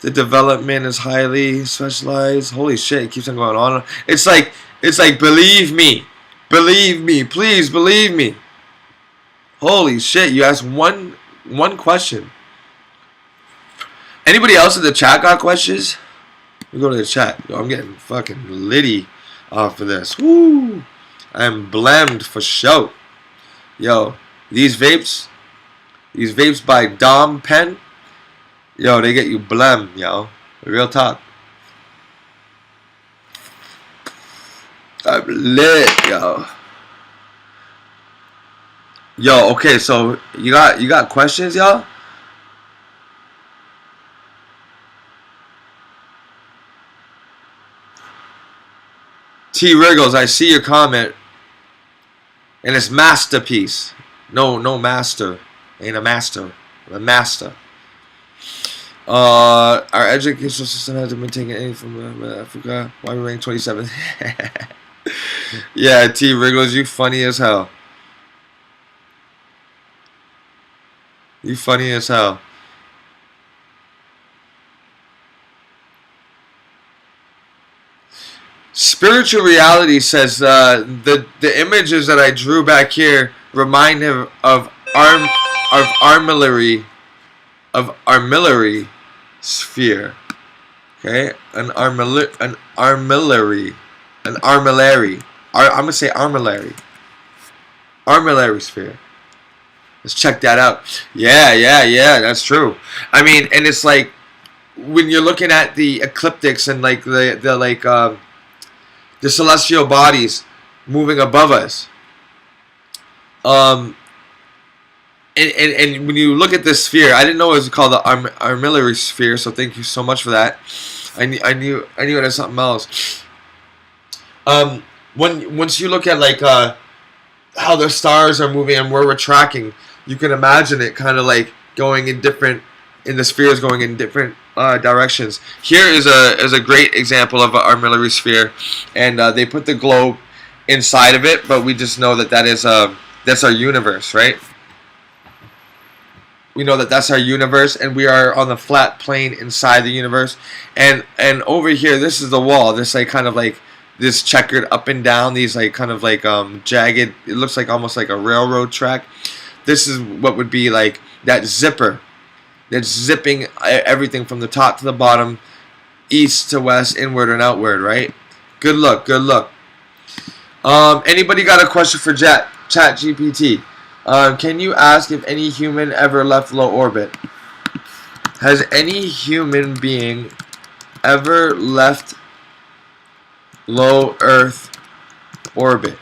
The development is highly specialized. Holy shit, it keeps on going on. It's like believe me, please believe me. Holy shit, you asked one question. Anybody else in the chat got questions? We go to the chat. Yo, I'm getting fucking litty off of this. Woo! I'm blemmed for show. Yo, these vapes by Dom Pen. Yo, they get you blem, yo. Real talk. I'm lit, yo. Yo, okay, so you got questions, y'all? T Wriggles, I see your comment. And it's masterpiece. No master. Ain't a master. A master. Our educational system hasn't been taking any from Africa. Why we rank 27th? Yeah, T Wriggles, you funny as hell. You funny as hell. Spiritual reality says the images that I drew back here remind him of armillary sphere. Okay, an armillary. I'm gonna say armillary sphere. Let's check that out. Yeah, that's true. I mean, and it's like when you're looking at the ecliptics and like the celestial bodies moving above us. And when you look at this sphere, I didn't know it was called the armillary sphere, so thank you so much for that. I knew it as something else. Once you look at like how the stars are moving and where we're tracking, you can imagine it kind of like going in the spheres going in different directions. Here is a great example of an armillary sphere, and they put the globe inside of it, but we just know that that's our universe, right? We know that that's our universe, and we are on the flat plane inside the universe. And over here, this is the wall. This like kind of like this checkered up and down. These like kind of like jagged. It looks like almost like a railroad track. This is what would be like that zipper that's zipping everything from the top to the bottom, east to west, inward and outward. Right? Good look. Good look. Anybody got a question for Chat GPT? Can you ask if any human ever left low orbit? Has any human being ever left low Earth orbit?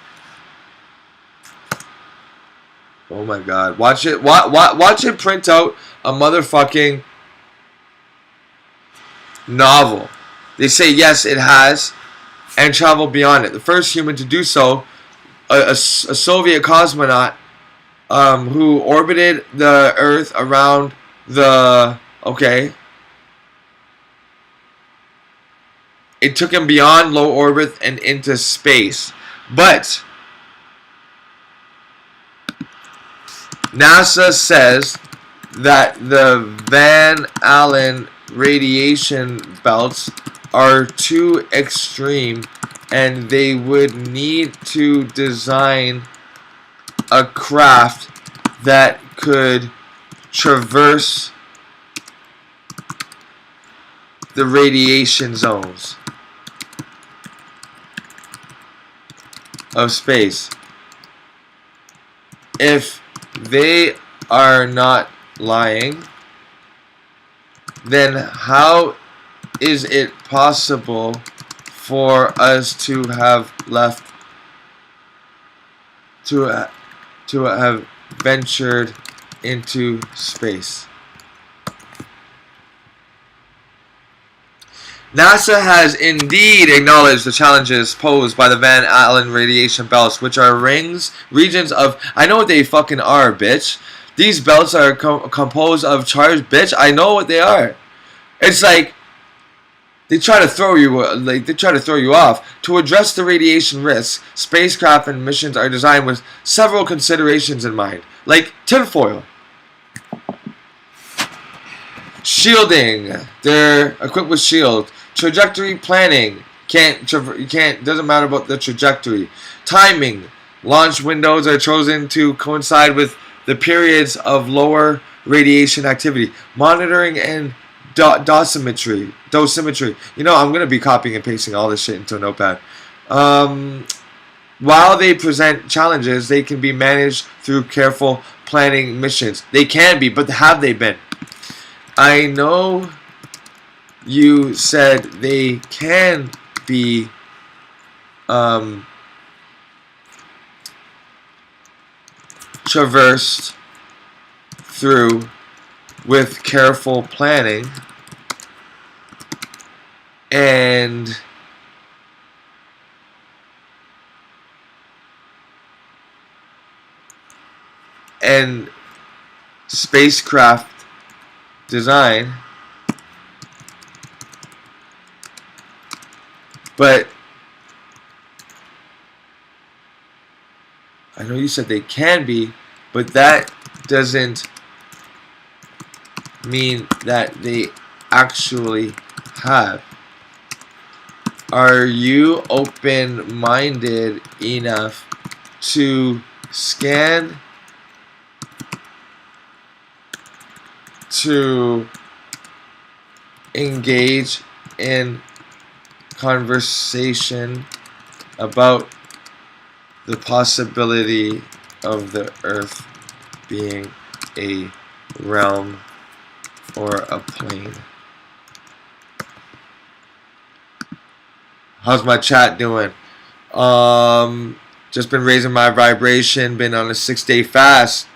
Oh my God! Watch it. Watch it print out a motherfucking novel. They say yes, it has, and traveled beyond it. The first human to do so, a Soviet cosmonaut. Who orbited the Earth around the... Okay. It took him beyond low orbit and into space. But NASA says that the Van Allen radiation belts are too extreme and they would need to design a craft that could traverse the radiation zones of space. If they are not lying, then how is it possible for us to have left to have ventured into space? NASA has indeed acknowledged the challenges posed by the Van Allen radiation belts, which are regions of... I know what they fucking are, bitch. These belts are composed of charged... Bitch, I know what they are. It's like they try to throw you off. To address the radiation risks, spacecraft and missions are designed with several considerations in mind, like tinfoil, shielding. They're equipped with shield. Trajectory planning. Doesn't matter about the trajectory. Timing. Launch windows are chosen to coincide with the periods of lower radiation activity. Monitoring and dosimetry. You know, I'm going to be copying and pasting all this shit into a notepad. While they present challenges, they can be managed through careful planning missions. They can be, but have they been? I know you said they can be traversed through with careful planning and spacecraft design, but I know you said they can be, but that doesn't mean that they actually have. Are you open-minded enough to scan to engage in conversation about the possibility of the Earth being a realm or a plane? How's my chat doing? Just been raising my vibration, been on a 6-day fast.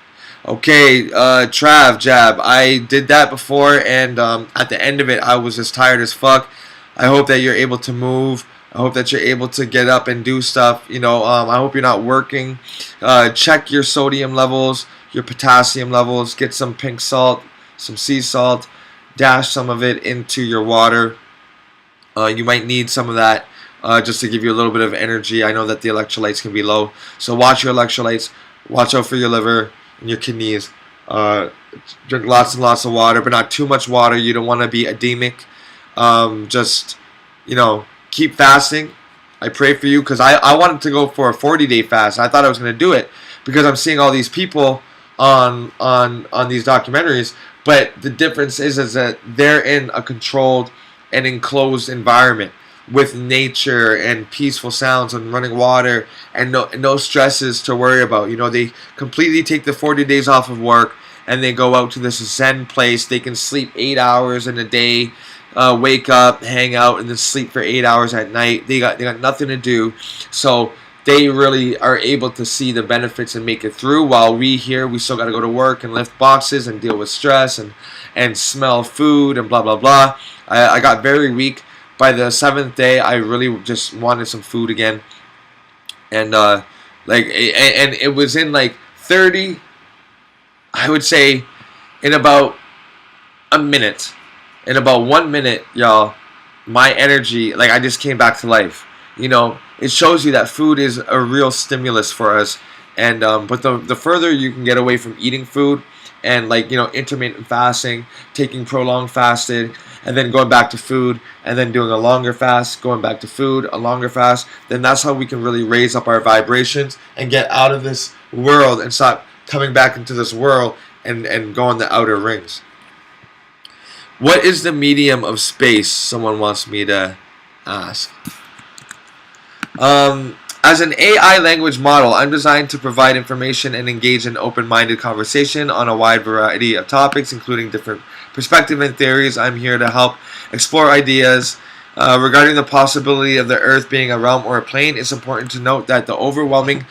Okay, Trav, Jab, I did that before, and at the end of it, I was just tired as fuck. I hope that you're able to move. I hope that you're able to get up and do stuff. You know, I hope you're not working. Check your sodium levels, your potassium levels. Get some pink salt, some sea salt. Dash some of it into your water. You might need some of that just to give you a little bit of energy. I know that the electrolytes can be low. So watch your electrolytes. Watch out for your liver and your kidneys. Drink lots and lots of water, but not too much water. You don't want to be edemic. Just, you know, keep fasting. I pray for you because I wanted to go for a 40-day fast. I thought I was going to do it because I'm seeing all these people on these documentaries. But the difference is that they're in a controlled and enclosed environment with nature and peaceful sounds and running water and no stresses to worry about. You know, they completely take the 40 days off of work and they go out to this Zen place. They can sleep 8 hours in a day, wake up, hang out, and then sleep for 8 hours at night. They got nothing to do, so they really are able to see the benefits and make it through. While we still got to go to work and lift boxes and deal with stress and smell food and blah blah blah. I got very weak. By the 7th day, I really just wanted some food again, and and it was in like 30. I would say in about a minute. In about 1 minute, y'all, my energy, like I just came back to life. You know, it shows you that food is a real stimulus for us. And but the further you can get away from eating food and, like, you know, intermittent fasting, taking prolonged fasting, and then going back to food, and then doing a longer fast, going back to food, a longer fast, then that's how we can really raise up our vibrations and get out of this world and stop coming back into this world and go on the outer rings. What is the medium of space? Someone wants me to ask. As an AI language model, I'm designed to provide information and engage in open-minded conversation on a wide variety of topics, including different perspectives and theories. I'm here to help explore ideas regarding the possibility of the Earth being a realm or a plane. It's important to note that the overwhelming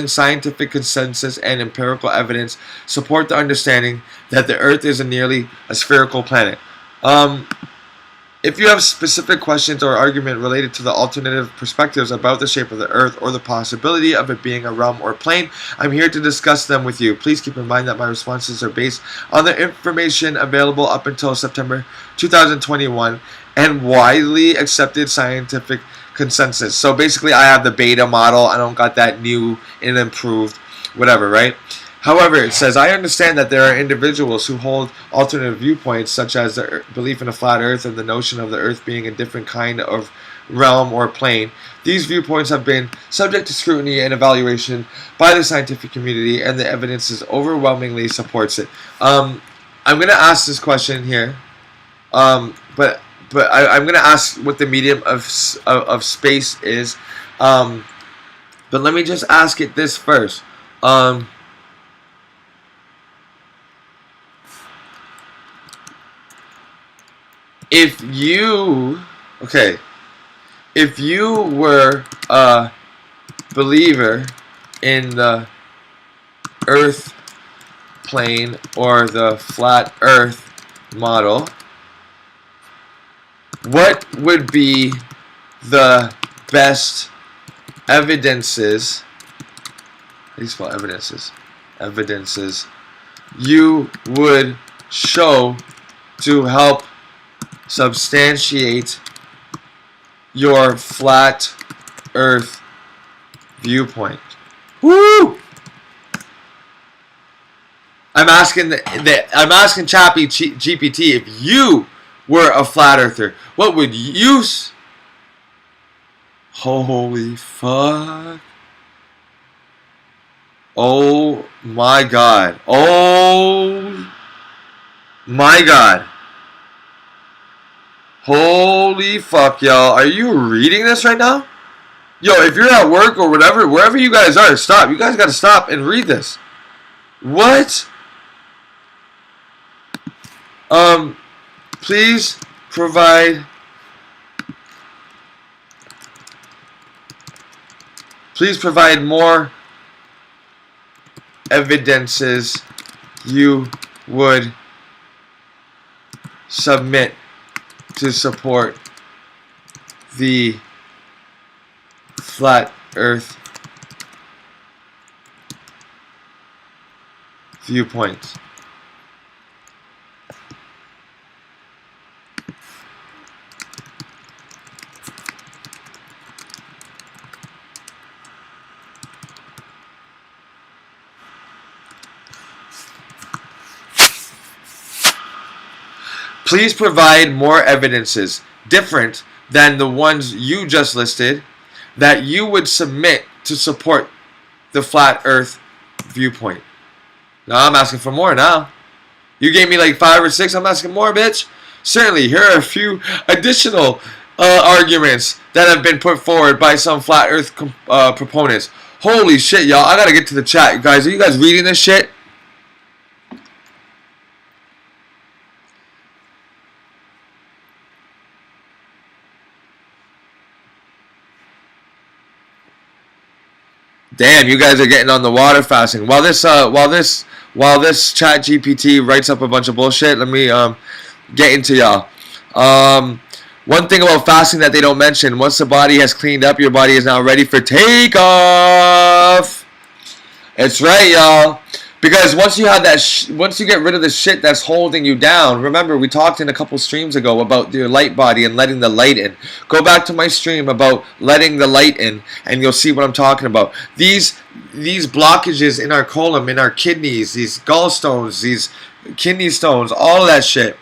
scientific consensus and empirical evidence support the understanding that the Earth is nearly a spherical planet. If you have specific questions or argument related to the alternative perspectives about the shape of the Earth or the possibility of it being a realm or plane, I'm here to discuss them with you. Please keep in mind that my responses are based on the information available up until September 2021 and widely accepted scientific consensus. So basically, I have the beta model. I don't got that new and improved, whatever, right? However, it says, I understand that there are individuals who hold alternative viewpoints, such as the belief in a flat Earth and the notion of the Earth being a different kind of realm or plane. These viewpoints have been subject to scrutiny and evaluation by the scientific community, and the evidence is overwhelmingly supports it. I'm going to ask this question here, but I'm going to ask what the medium of space is. But let me just ask it this first. If you were a believer in the Earth plane or the flat Earth model, what would be the best evidences? How do you spell evidences? Evidences you would show to help substantiate your flat Earth viewpoint. Woo! I'm asking Chat GPT, if you were a flat earther, what would you? Holy fuck! Oh my god! Oh my god! Holy fuck, y'all. Are you reading this right now? Yo, if you're at work or whatever, wherever you guys are, stop. You guys gotta stop and read this. What? Please provide more evidences you would submit to support the flat Earth viewpoint. Please provide more evidences different than the ones you just listed that you would submit to support the flat Earth viewpoint. Now I'm asking for more now. You gave me like 5 or 6. I'm asking more, bitch. Certainly, here are a few additional arguments that have been put forward by some flat Earth proponents. Holy shit, y'all. I gotta get to the chat. You guys, are you guys reading this shit? Damn, you guys are getting on the water fasting. While this Chat GPT writes up a bunch of bullshit, let me get into y'all. One thing about fasting that they don't mention: once the body has cleaned up, your body is now ready for takeoff. It's right, y'all. Because once you have that, once you get rid of the shit that's holding you down. Remember, we talked in a couple streams ago about your light body and letting the light in. Go back to my stream about letting the light in, and you'll see what I'm talking about. These blockages in our colon, in our kidneys, these gallstones, these kidney stones, all of that shit.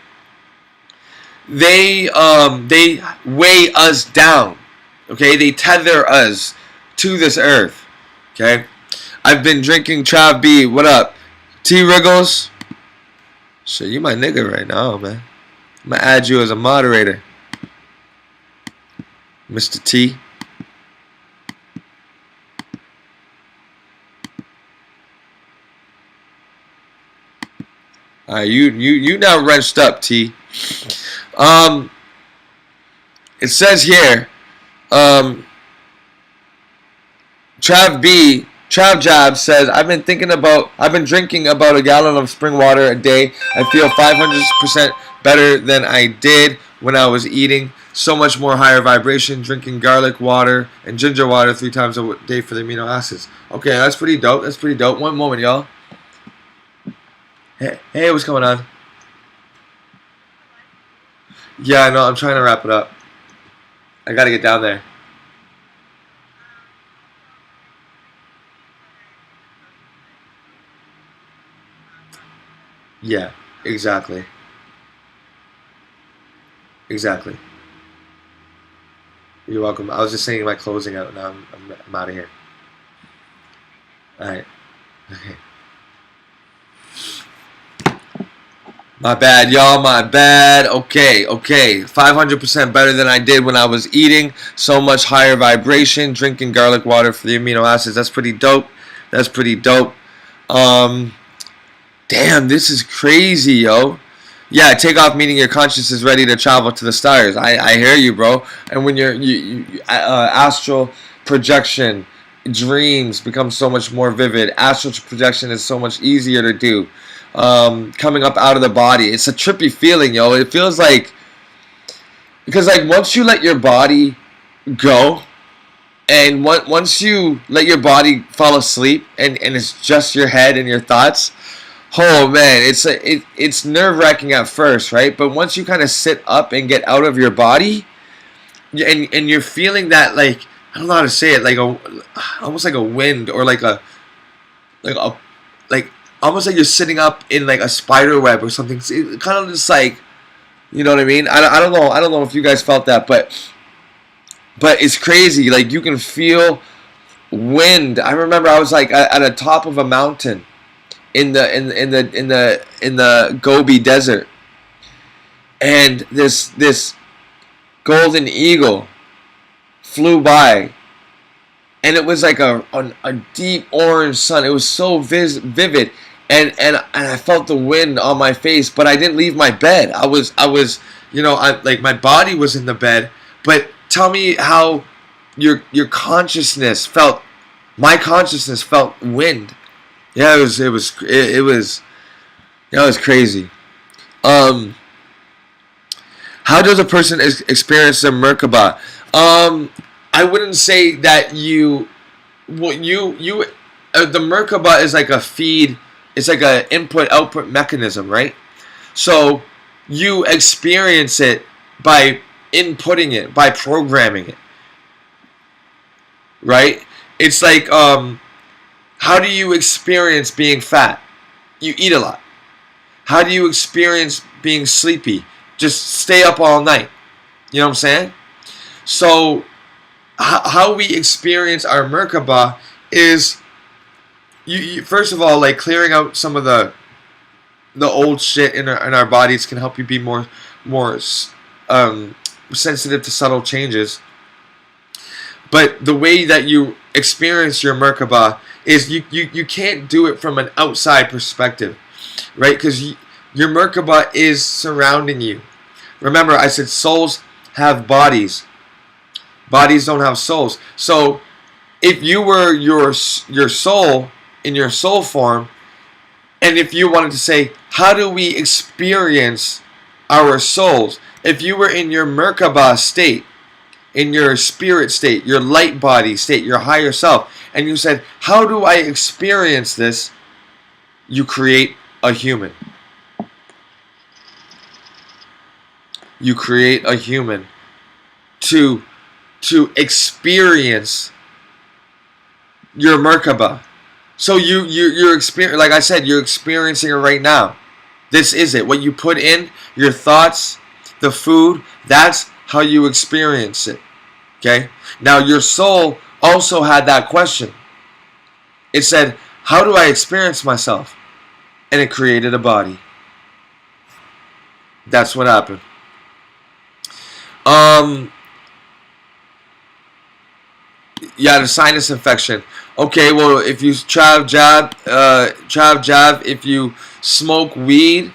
They weigh us down. Okay, they tether us to this earth. Okay. I've been drinking Trav B. What up? T. Wriggles? Shit, you my nigga right now, man. I'm gonna add you as a moderator. Mr. T. Alright, you now wrenched up, T. It says here, Trav Jab says, I've been drinking about a gallon of spring water a day. I feel 500% better than I did when I was eating. So much more higher vibration, drinking garlic water and ginger water 3 times a day for the amino acids. Okay, that's pretty dope. That's pretty dope. One moment, y'all. Hey, what's going on? Yeah, I know. I'm trying to wrap it up. I gotta get down there. Yeah, exactly. Exactly. You're welcome. I was just saying my closing out. Now I'm out of here. All right. Okay. My bad, y'all. My bad. Okay. 500% better than I did when I was eating. So much higher vibration. Drinking garlic water for the amino acids. That's pretty dope. That's pretty dope. Damn, this is crazy, yo. Yeah, take off meaning your conscience is ready to travel to the stars. I hear you, bro. And when astral projection, dreams become so much more vivid. Astral projection is so much easier to do. Coming up out of the body, it's a trippy feeling, yo. It feels like, because like once you let your body go, and once you let your body fall asleep, and it's just your head and your thoughts. Oh man, it's nerve-wracking at first, right? But once you kind of sit up and get out of your body, and you're feeling that, like, I don't know how to say it, like almost like a wind, or like almost like you're sitting up in like a spider web or something. It's kind of just like, you know what I mean? I don't know if you guys felt that, but it's crazy. Like you can feel wind. I remember I was like at the top of a mountain in the Gobi Desert, and this golden eagle flew by, and it was like a deep orange sun. It was so vivid, and I felt the wind on my face, but I didn't leave my bed. I was like my body was in the bed. But tell me how your consciousness felt. My consciousness felt wind. Yeah, it was crazy. How does a person experience the Merkaba? I wouldn't say that the Merkaba is like a feed. It's like an input-output mechanism, right? So you experience it by inputting it, by programming it, right? It's like how do you experience being fat? You eat a lot. How do you experience being sleepy? Just stay up all night. You know what I'm saying? So how we experience our Merkaba is you first of all, like, clearing out some of the old shit in our bodies can help you be more sensitive to subtle changes. But the way that you experience your Merkaba is you can't do it from an outside perspective, right? Because your Merkaba is surrounding you. Remember, I said souls have bodies. Bodies don't have souls. So if you were your soul in your soul form, and if you wanted to say, how do we experience our souls? If you were in your Merkaba state, in your spirit state, your light body state, your higher self, and you said, how do I experience this? You create a human. You create a human to experience your Merkaba. So you're experiencing, like I said, you're experiencing it right now. This is it. What you put in, your thoughts, the food, that's how you experience it. Okay? Now your soul also had that question. It said, how do I experience myself? And it created a body. That's what happened. Yeah, the sinus infection. Okay, well, if you jab, if you smoke weed,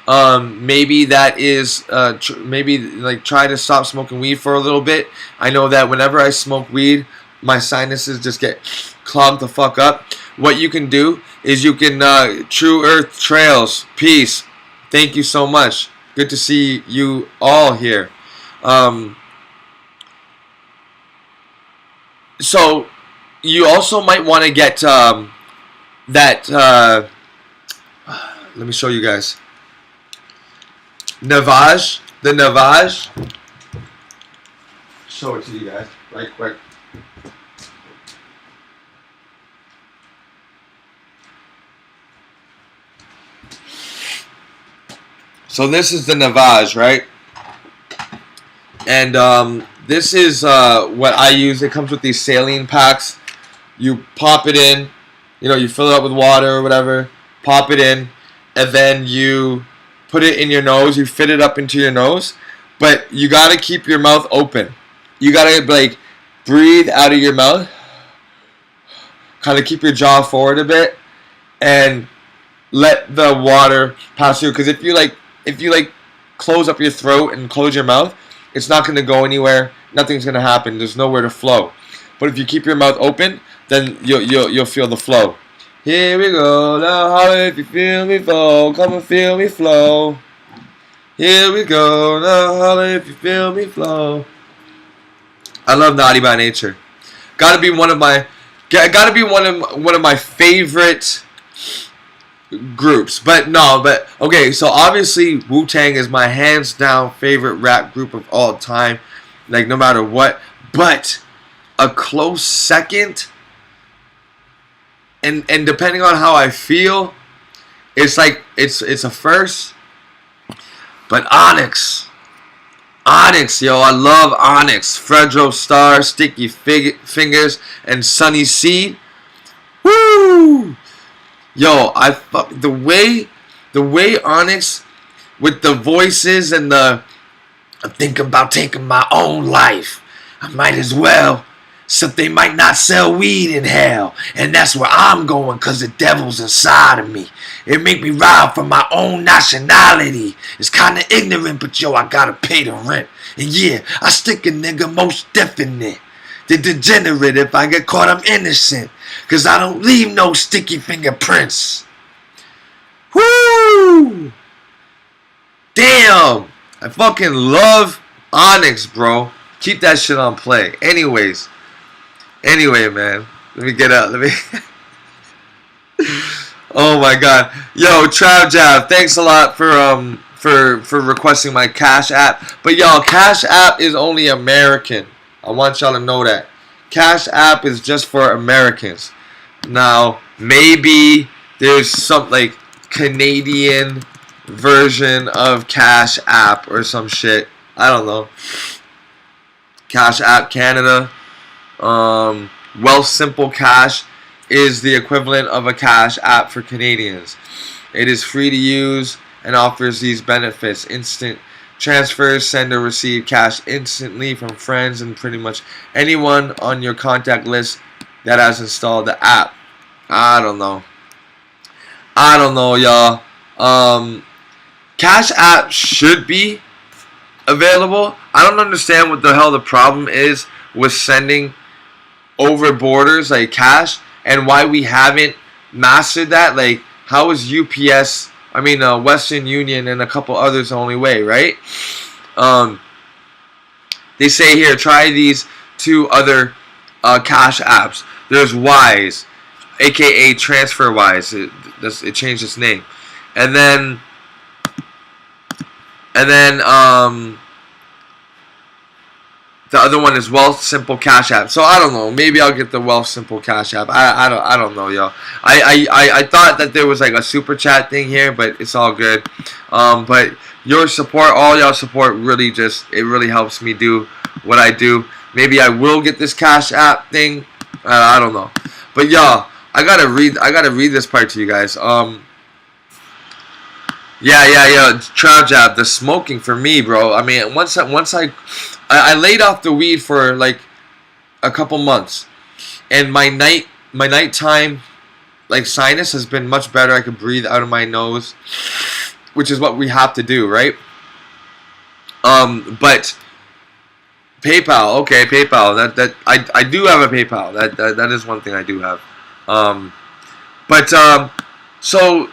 maybe that is, maybe like try to stop smoking weed for a little bit. I know that whenever I smoke weed, my sinuses just get clogged the fuck up. What you can do is you can, True Earth Trails, peace. Thank you so much. Good to see you all here. So you also might want to get that. Let me show you guys. Navage, the Navage. Show it to you guys right quick. So this is the Navage, right? And this is what I use. It comes with these saline packs. You pop it in, you know, you fill it up with water or whatever, pop it in, and then you put it in your nose. You fit it up into your nose, but you gotta keep your mouth open. You gotta like breathe out of your mouth, kind of keep your jaw forward a bit, and let the water pass through. Because if you close up your throat and close your mouth, it's not going to go anywhere. Nothing's going to happen. There's nowhere to flow. But if you keep your mouth open, then you'll feel the flow. Here we go. Now holler if you feel me flow. Come and feel me flow. Here we go. Now holler if you feel me flow. I love Naughty by Nature. Gotta be one of my favorite groups. But okay, so obviously Wu-Tang is my hands down favorite rap group of all time, like no matter what. But a close second, and depending on how I feel, it's like it's a first. But Onyx, yo, I love Onyx. Fredro Starr, Sticky Fingers, and Sunny Seed. Woo! Yo, the way Onyx with the voices and I think about taking my own life. I might as well, except they might not sell weed in hell, and that's where I'm going, cause the devil's inside of me. It make me rob from my own nationality. It's kinda ignorant, but yo, I gotta pay the rent. And yeah, I stick a nigga most definite. The degenerate, if I get caught, I'm innocent. Cause I don't leave no sticky fingerprints. Woo! Damn! I fucking love Onyx, bro. Keep that shit on play. Anyway, man. Let me get out. Oh my god. Yo, Trav Jab, thanks a lot for requesting my Cash App. But y'all, Cash App is only American. I want y'all to know that. Cash App is just for Americans. Now, maybe there's some like Canadian version of Cash App or some shit. I don't know. Cash App Canada. Wealth Simple Cash is the equivalent of a Cash App for Canadians. It is free to use and offers these benefits: instant transfers, send or receive cash instantly from friends and pretty much anyone on your contact list that has installed the app. I don't know, y'all. Cash App should be available. I don't understand what the hell the problem is with sending over borders like cash, and why we haven't mastered that. Like, how is UPS, Western Union and a couple others the only way, right? They say here, try these two other cash apps. There's Wise, aka TransferWise. It changed its name, and then the other one is Wealth Simple Cash App. So I don't know. Maybe I'll get the Wealth Simple Cash App. I don't know, y'all. I thought that there was like a super chat thing here, but it's all good. But your support, all y'all support, really really helps me do what I do. Maybe I will get this Cash App thing. I don't know. But y'all, I gotta read this part to you guys. Yeah. Trout Jab, the smoking for me, bro. I mean, once I laid off the weed for like a couple months, and my nighttime like sinus has been much better. I can breathe out of my nose, which is what we have to do, right? But PayPal, okay, PayPal. That I do have a PayPal. That is one thing I do have. So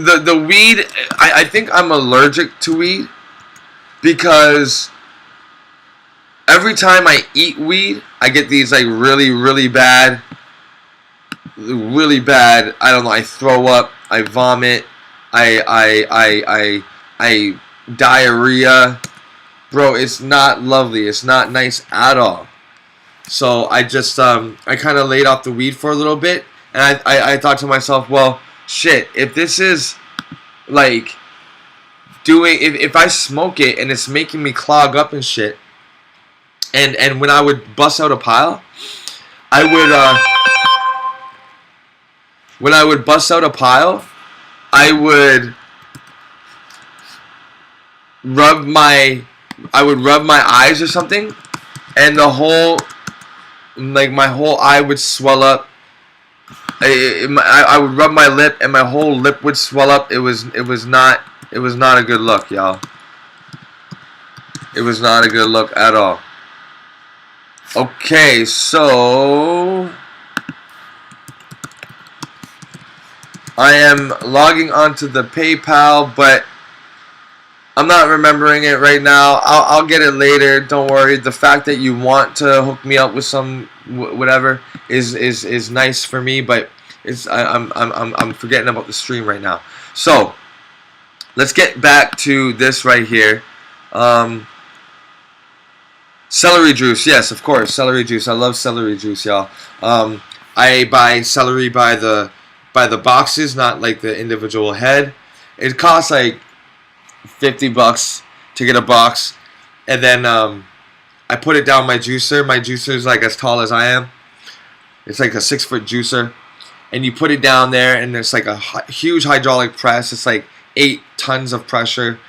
the weed, I think I'm allergic to weed because every time I eat weed, I get these like really bad, I don't know, I throw up, I vomit, I diarrhea. Bro, it's not lovely. It's not nice at all. So I just I kind of laid off the weed for a little bit, and I thought to myself, well, shit, if this is like doing, if I smoke it and it's making me clog up and shit, and when I would bust out a pile, I would when I would bust out a pile, I would rub my eyes or something, and the whole, like, my whole eye would swell up. I would rub my lip and my whole lip would swell up. It was not a good look, y'all. It was not a good look at all. Okay, so I am logging onto the PayPal, but I'm not remembering it right now. I'll get it later. Don't worry. The fact that you want to hook me up with some whatever is nice for me, but I'm forgetting about the stream right now. So let's get back to this right here. Celery juice, yes, of course, celery juice. I love celery juice, y'all. I buy celery by the boxes, not like the individual head. It costs like $50 to get a box, and then I put it down my juicer. My juicer is like as tall as I am. It's like a 6-foot juicer, and you put it down there, and there's like a huge hydraulic press. It's like 8 tons of pressure,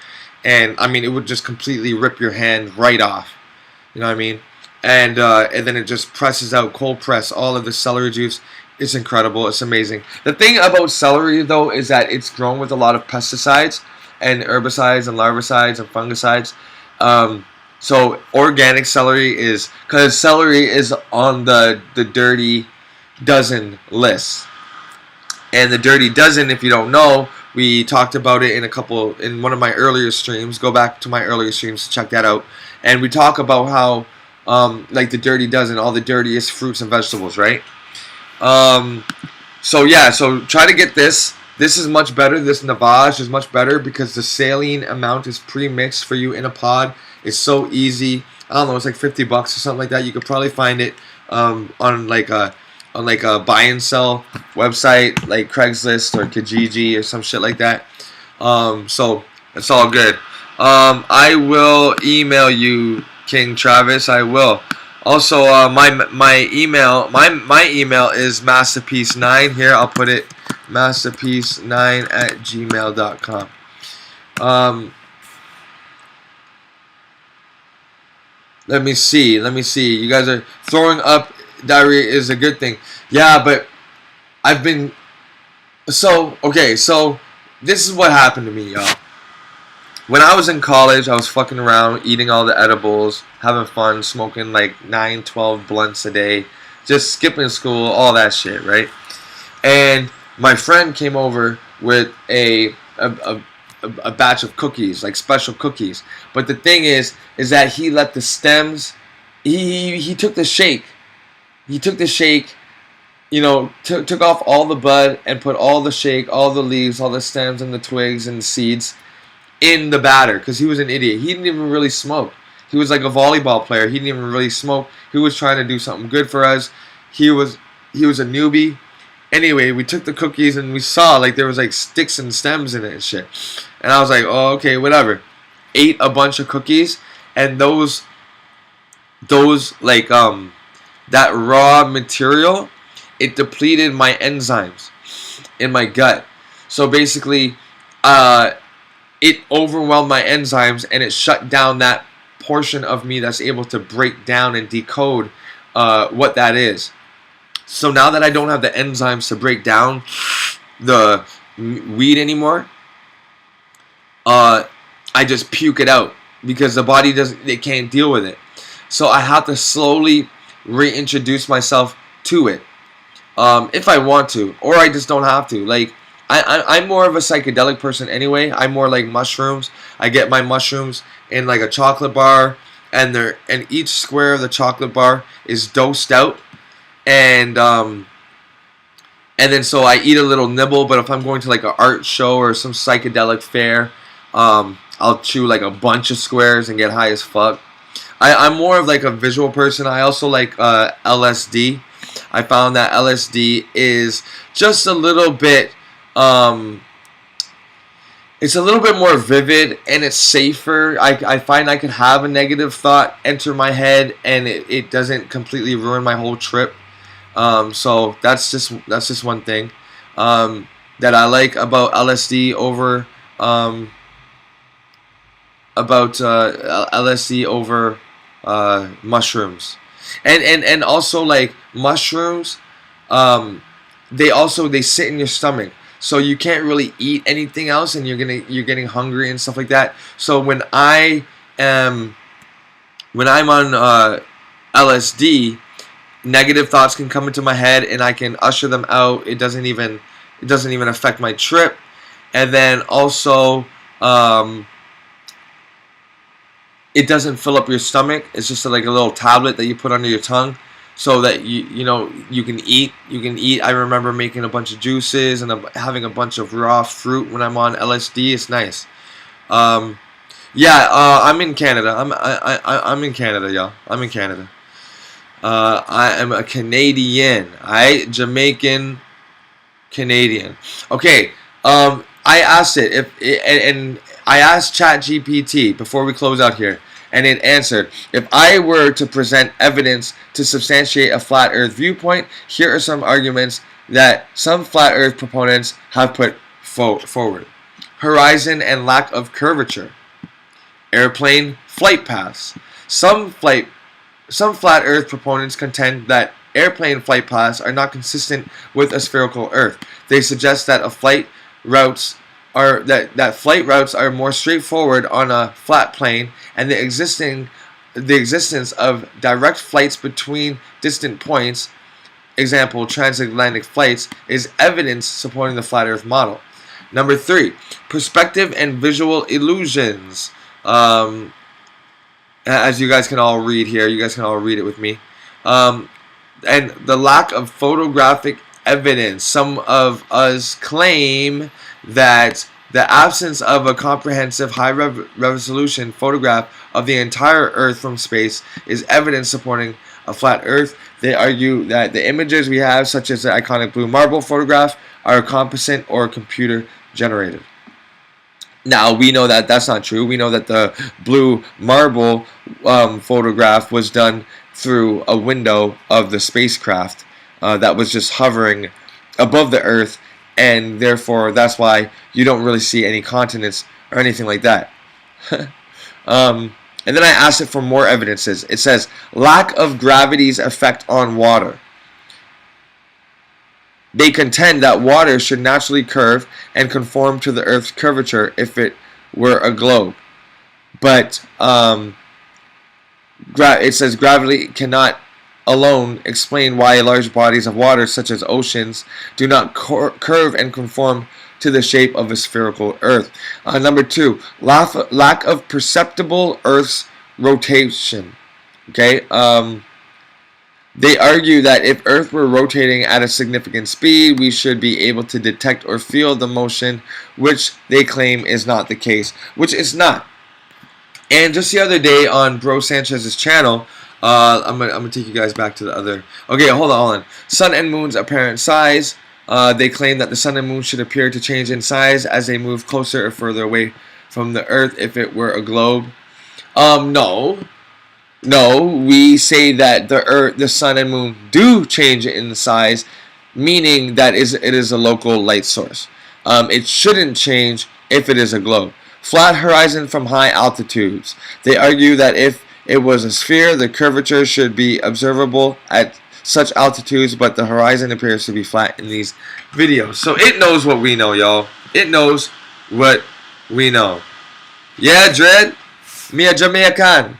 and I mean, it would just completely rip your hand right off. You know what I mean? And then it just presses out, cold press, all of the celery juice. It's incredible. It's amazing. The thing about celery, though, is that it's grown with a lot of pesticides and herbicides and larvicides and fungicides. So organic celery is, because celery is on the dirty dozen list. And the dirty dozen, if you don't know, we talked about it in one of my earlier streams. Go back to my earlier streams to check that out. And we talk about how like the dirty dozen, all the dirtiest fruits and vegetables, right? So yeah, so try to get this. This is much better. This Navage is much better because the saline amount is pre-mixed for you in a pod. It's so easy. I don't know, it's like $50 or something like that. You could probably find it on like a buy and sell website like Craigslist or Kijiji or some shit like that. So it's all good. I will email you, King Travis. I will. Also, my email is masterpiece9. Here, I'll put it, masterpiece9@gmail.com. Let me see. You guys are throwing up. Diarrhea is a good thing. Yeah, but I've been... So, okay, so this is what happened to me, y'all. When I was in college, I was fucking around, eating all the edibles, having fun, smoking like 9, 12 blunts a day, just skipping school, all that shit, right? And my friend came over with a batch of cookies, like special cookies. But the thing is that he let the stems, he took the shake. He took the shake, you know, took off all the bud and put all the shake, all the leaves, all the stems and the twigs and the seeds in the batter, because he was an idiot. He didn't even really smoke. He was like a volleyball player. He didn't even really smoke. He was trying to do something good for us. He was a newbie. Anyway, we took the cookies and we saw like there was like sticks and stems in it and shit. And I was like, oh, okay, whatever. Ate a bunch of cookies, and those like that raw material, it depleted my enzymes in my gut. So basically, it overwhelmed my enzymes, and it shut down that portion of me that's able to break down and decode what that is. So now that I don't have the enzymes to break down the weed anymore, I just puke it out because the body it can't deal with it. So I have to slowly reintroduce myself to it if I want to, or I just don't have to. Like I'm more of a psychedelic person anyway. I'm more like mushrooms. I get my mushrooms in like a chocolate bar, and each square of the chocolate bar is dosed out, and then so I eat a little nibble. But if I'm going to like an art show or some psychedelic fair, I'll chew like a bunch of squares and get high as fuck. I'm more of like a visual person. I also like LSD. I found that LSD is just a little bit, it's a little bit more vivid and it's safer. I find I could have a negative thought enter my head and it doesn't completely ruin my whole trip. So that's just one thing that I like about LSD over mushrooms, and also like mushrooms, they sit in your stomach, so you can't really eat anything else, and you're getting hungry and stuff like that. So when I'm on LSD, negative thoughts can come into my head and I can usher them out. It doesn't even affect my trip. And then also it doesn't fill up your stomach. It's just like a little tablet that you put under your tongue so that you can eat. I remember making a bunch of juices and having a bunch of raw fruit when I'm on LSD. It's nice. I'm in Canada. I'm in Canada, y'all. I'm in Canada. I am a Canadian. Jamaican Canadian. Okay. I asked it and I asked Chat GPT before we close out here, and it answered, if I were to present evidence to substantiate a flat earth viewpoint, here are some arguments that some flat earth proponents have put forward. Horizon and lack of curvature. Airplane flight paths. Some flat earth proponents contend that airplane flight paths are not consistent with a spherical earth. They suggest that flight routes are more straightforward on a flat plane, and the existence of direct flights between distant points, example transatlantic flights, is evidence supporting the flat earth model. Number 3, perspective and visual illusions. As you guys can all read here, you guys can all read it with me. And the lack of photographic evidence. Some of us claim that the absence of a comprehensive high-resolution photograph of the entire Earth from space is evidence supporting a flat Earth. They argue that the images we have, such as the iconic blue marble photograph, are composite or computer-generated. Now, we know that that's not true. We know that the blue marble photograph was done through a window of the spacecraft that was just hovering above the Earth, and therefore that's why you don't really see any continents or anything like that. And then I asked it for more evidences. It says, lack of gravity's effect on water. They contend that water should naturally curve and conform to the Earth's curvature if it were a globe. But it says gravity cannot alone explain why large bodies of water, such as oceans, do not curve and conform to the shape of a spherical Earth. Number 2, lack of perceptible Earth's rotation. Okay. They argue that if Earth were rotating at a significant speed, we should be able to detect or feel the motion, which they claim is not the case, which is not. And just the other day on Bro Sanchez's channel, I'm gonna take you guys back to the other. Okay, hold on. Sun and Moon's apparent size. They claim that the Sun and Moon should appear to change in size as they move closer or further away from the Earth if it were a globe. No, we say that the Earth, the Sun and Moon do change in size, meaning that it is a local light source. It shouldn't change if it is a globe. Flat horizon from high altitudes. They argue that if it was a sphere, the curvature should be observable at such altitudes, but the horizon appears to be flat in these videos. So it knows what we know, y'all. It knows what we know. Yeah, Dread? Me a Jamaican.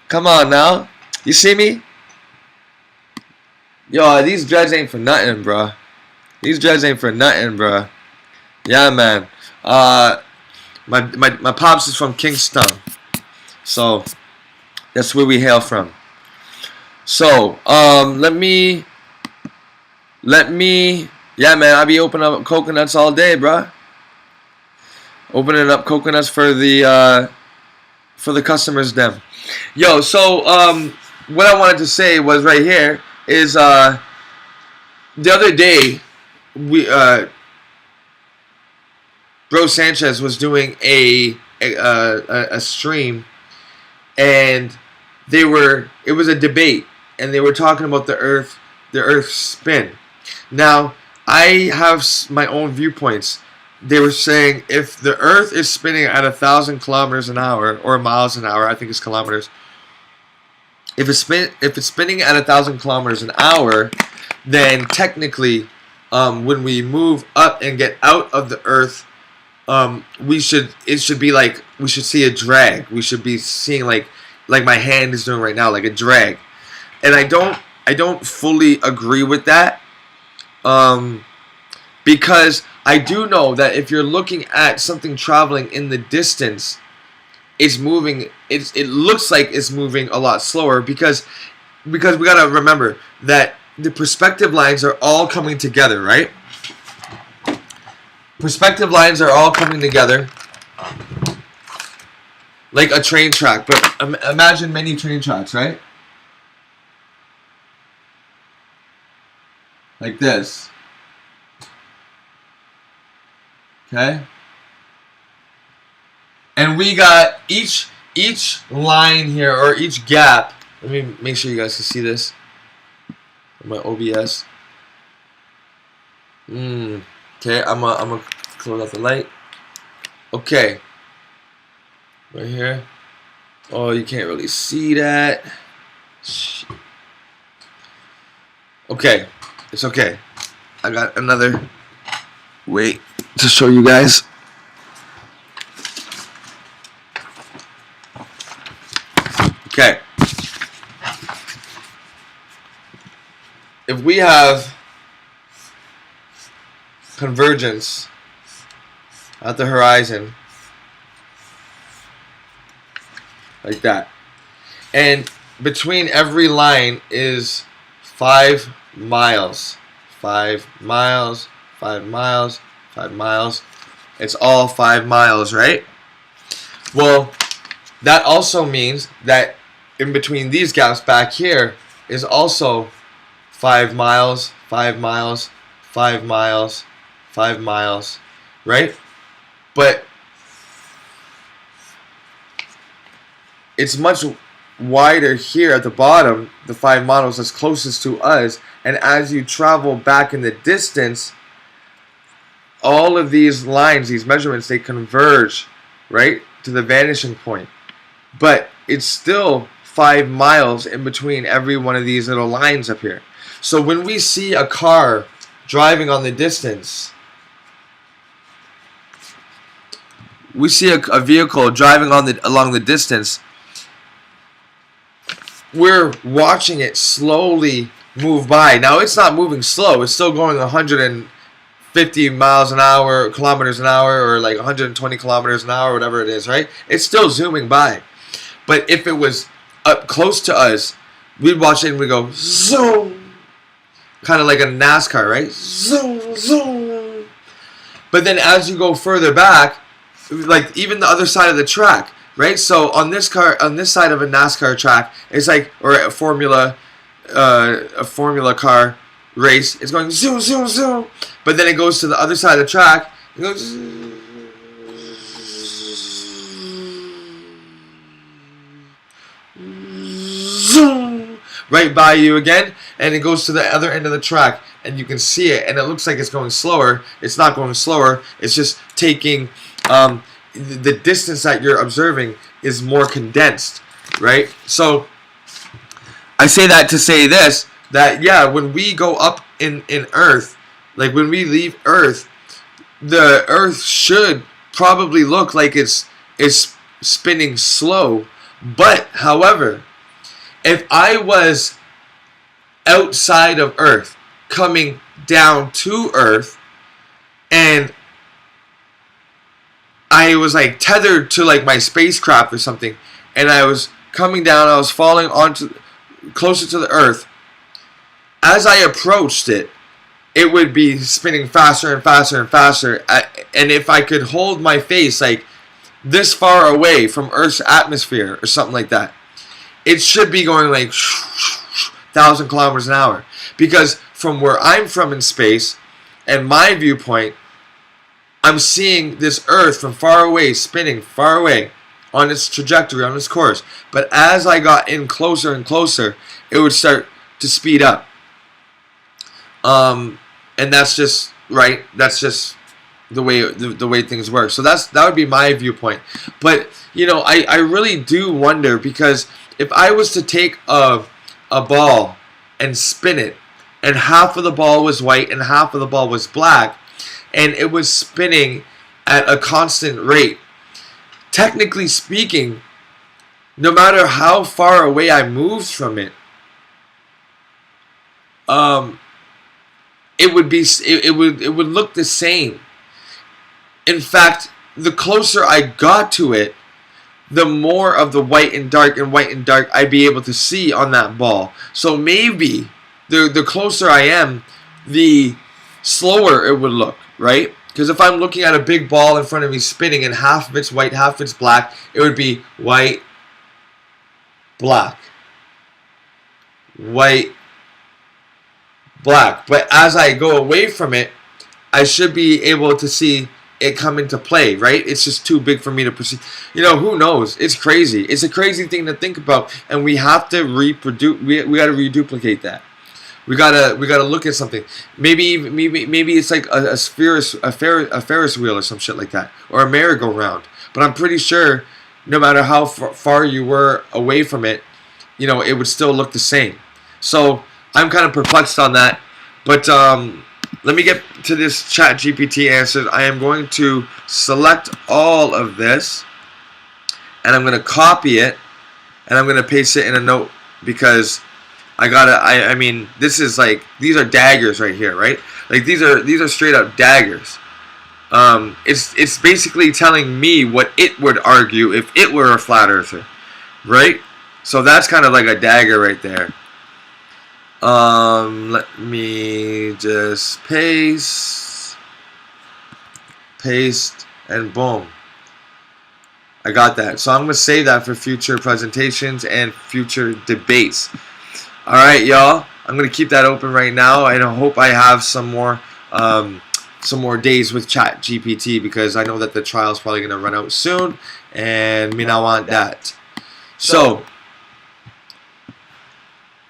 Come on now. You see me? Yo, these dreads ain't for nothing, bruh. These dreads ain't for nothing, bruh. Yeah, man. My pops is from Kingston, so that's where we hail from. So, yeah, man. I be opening up coconuts all day, bruh. Opening up coconuts for the customers, them. Yo, so what I wanted to say was right here is the other day we Bro Sanchez was doing a stream, and it was a debate, and they were talking about the Earth's spin. Now, I have my own viewpoints. They were saying if the Earth is spinning at 1,000 kilometers an hour or miles an hour, I think it's kilometers. If it's spinning at 1,000 kilometers an hour, then technically, when we move up and get out of the Earth, it should be like we should see a drag. We should be seeing like my hand is doing right now, like a drag. And I don't fully agree with that, because I do know that if you're looking at something traveling in the distance, it's moving. It looks like it's moving a lot slower because we gotta remember that the perspective lines are all coming together, right? Perspective lines are all coming together like a train track, but imagine many train tracks, right? Like this. Okay? And we got each line here, or each gap. Let me make sure you guys can see this. My OBS. Okay, I'm gonna close out the light. Okay. Right here. Oh, you can't really see that. Shit. Okay. It's okay. I got another way to show you guys. Okay. If we have convergence at the horizon, like that, and between every line is 5 miles. 5 miles, 5 miles, 5 miles. It's all 5 miles, right? Well, that also means that in between these gaps back here is also 5 miles, 5 miles, 5 miles, 5 miles, right? But it's much wider here at the bottom, the 5 miles that's closest to us, and as you travel back in the distance, all of these lines, these measurements, they converge, right, to the vanishing point. But it's still 5 miles in between every one of these little lines up here. So when we see a car driving on the distance, we see a vehicle driving along the distance, we're watching it slowly move by. Now it's not moving slow, it's still going 150 miles an hour, kilometers an hour, or like 120 kilometers an hour, whatever it is, right? It's still zooming by. But if it was up close to us, we'd watch it and we'd go zoom, kind of like a NASCAR, right? Zoom, zoom. But then as you go further back, like even the other side of the track, right? So on this side of a NASCAR track, it's like, or a Formula car race, it's going zoom, zoom, zoom. But then it goes to the other side of the track, it goes zoom, right by you again, and it goes to the other end of the track, and you can see it, and it looks like it's going slower. It's not going slower. It's just taking the distance that you're observing is more condensed, right? So I say that to say this, that yeah, when we go up in Earth, like when we leave Earth, the Earth should probably look like it's spinning slow. But however, if I was outside of Earth coming down to Earth, and I was like tethered to like my spacecraft or something, and I was coming down. I was falling onto closer to the Earth. As I approached it, it would be spinning faster and faster and faster. And if I could hold my face like this far away from Earth's atmosphere or something like that, it should be going like 1,000 kilometers an hour. Because from where I'm from in space and my viewpoint, I'm seeing this Earth from far away, spinning far away on its trajectory, on its course. But as I got in closer and closer, it would start to speed up. And that's just right. That's just the way things work. So that would be my viewpoint. But you know, I really do wonder, because if I was to take a ball and spin it, and half of the ball was white and half of the ball was black, and it was spinning at a constant rate, technically speaking, no matter how far away I moved from it, it would look the same. In fact, the closer I got to it, the more of the white and dark I'd be able to see on that ball. So maybe the closer I am, the slower it would look, right? Because if I'm looking at a big ball in front of me spinning and half of it's white, half of it's black, it would be white, black, white, black. But as I go away from it, I should be able to see it come into play, right? It's just too big for me to perceive. You know, who knows? It's crazy. It's a crazy thing to think about, and we have to reproduce. We got to reduplicate that. We gotta look at something. Maybe it's like a Ferris wheel or some shit like that, or a merry-go-round. But I'm pretty sure, no matter how far you were away from it, you know, it would still look the same. So I'm kind of perplexed on that. But let me get to this Chat GPT answers. I am going to select all of this, and I'm going to copy it, and I'm going to paste it in a note, because I mean, this is like, these are daggers right here, right? Like these are straight up daggers. It's basically telling me what it would argue if it were a flat earther, right? So that's kind of like a dagger right there. Let me just paste, and boom. I got that. So I'm going to save that for future presentations and future debates. Alright, y'all. I'm going to keep that open right now. I hope I have some more days with Chat GPT, because I know that the trial is probably going to run out soon, and me not want that. So,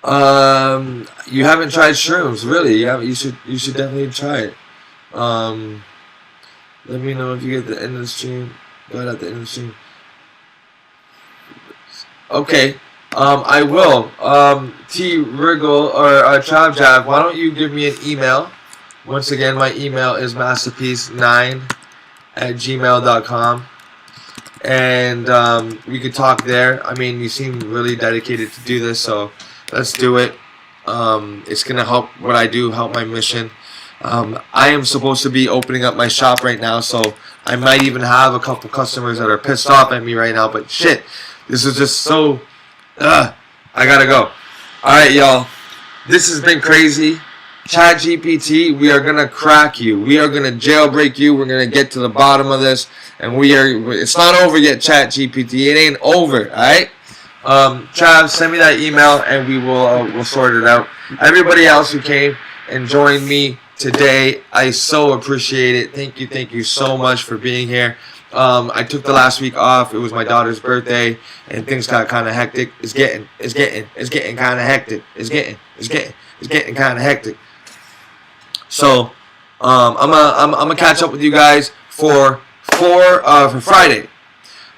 you haven't tried shrooms, really? You should definitely try it. Let me know if you get the end of the stream. Go ahead at the end of the stream. Okay. I will. T Wriggle or Trav, why don't you give me an email? Once again, my email is masterpiece9@gmail.com, and we could talk there. I mean, you seem really dedicated to do this, so let's do it. It's gonna help what I do, help my mission. I am supposed to be opening up my shop right now, so I might even have a couple customers that are pissed off at me right now, but shit, this is just so, I gotta go. Alright, y'all, this has been crazy. Chat GPT, we are gonna crack you. We are gonna jailbreak you. We're gonna get to the bottom of this, and it's not over yet, Chat GPT. It ain't over, alright? Trav, send me that email, and we'll sort it out. Everybody else who came and joined me today, I so appreciate it. Thank you so much for being here. I took the last week off. It was my daughter's birthday, and things got kind of hectic. It's getting kind of hectic. It's getting kind of hectic. So, I'm gonna catch up with you guys for Friday.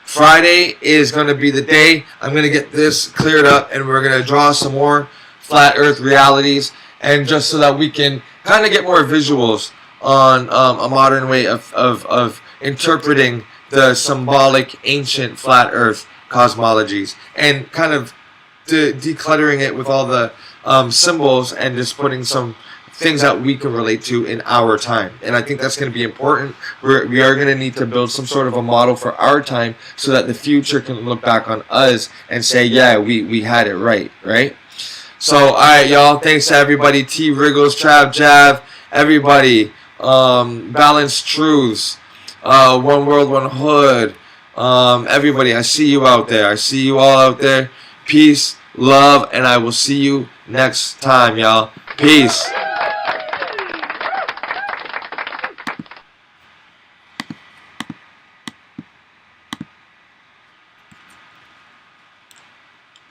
Friday is gonna be the day. I'm gonna get this cleared up, and we're gonna draw some more flat Earth realities, and just so that we can kind of get more visuals on a modern way of interpreting the symbolic ancient flat Earth cosmologies, and kind of decluttering it with all the symbols, and just putting some things that we can relate to in our time. And I think that's going to be important. We are going to need to build some sort of a model for our time so that the future can look back on us and say, yeah, we had it right, right? So, alright, y'all. Thanks to everybody. T. Wriggles, Trav, Jav, everybody. Balanced Truths. One World, One Hood. Everybody, I see you out there. I see you all out there. Peace, love, and I will see you next time, y'all. Peace.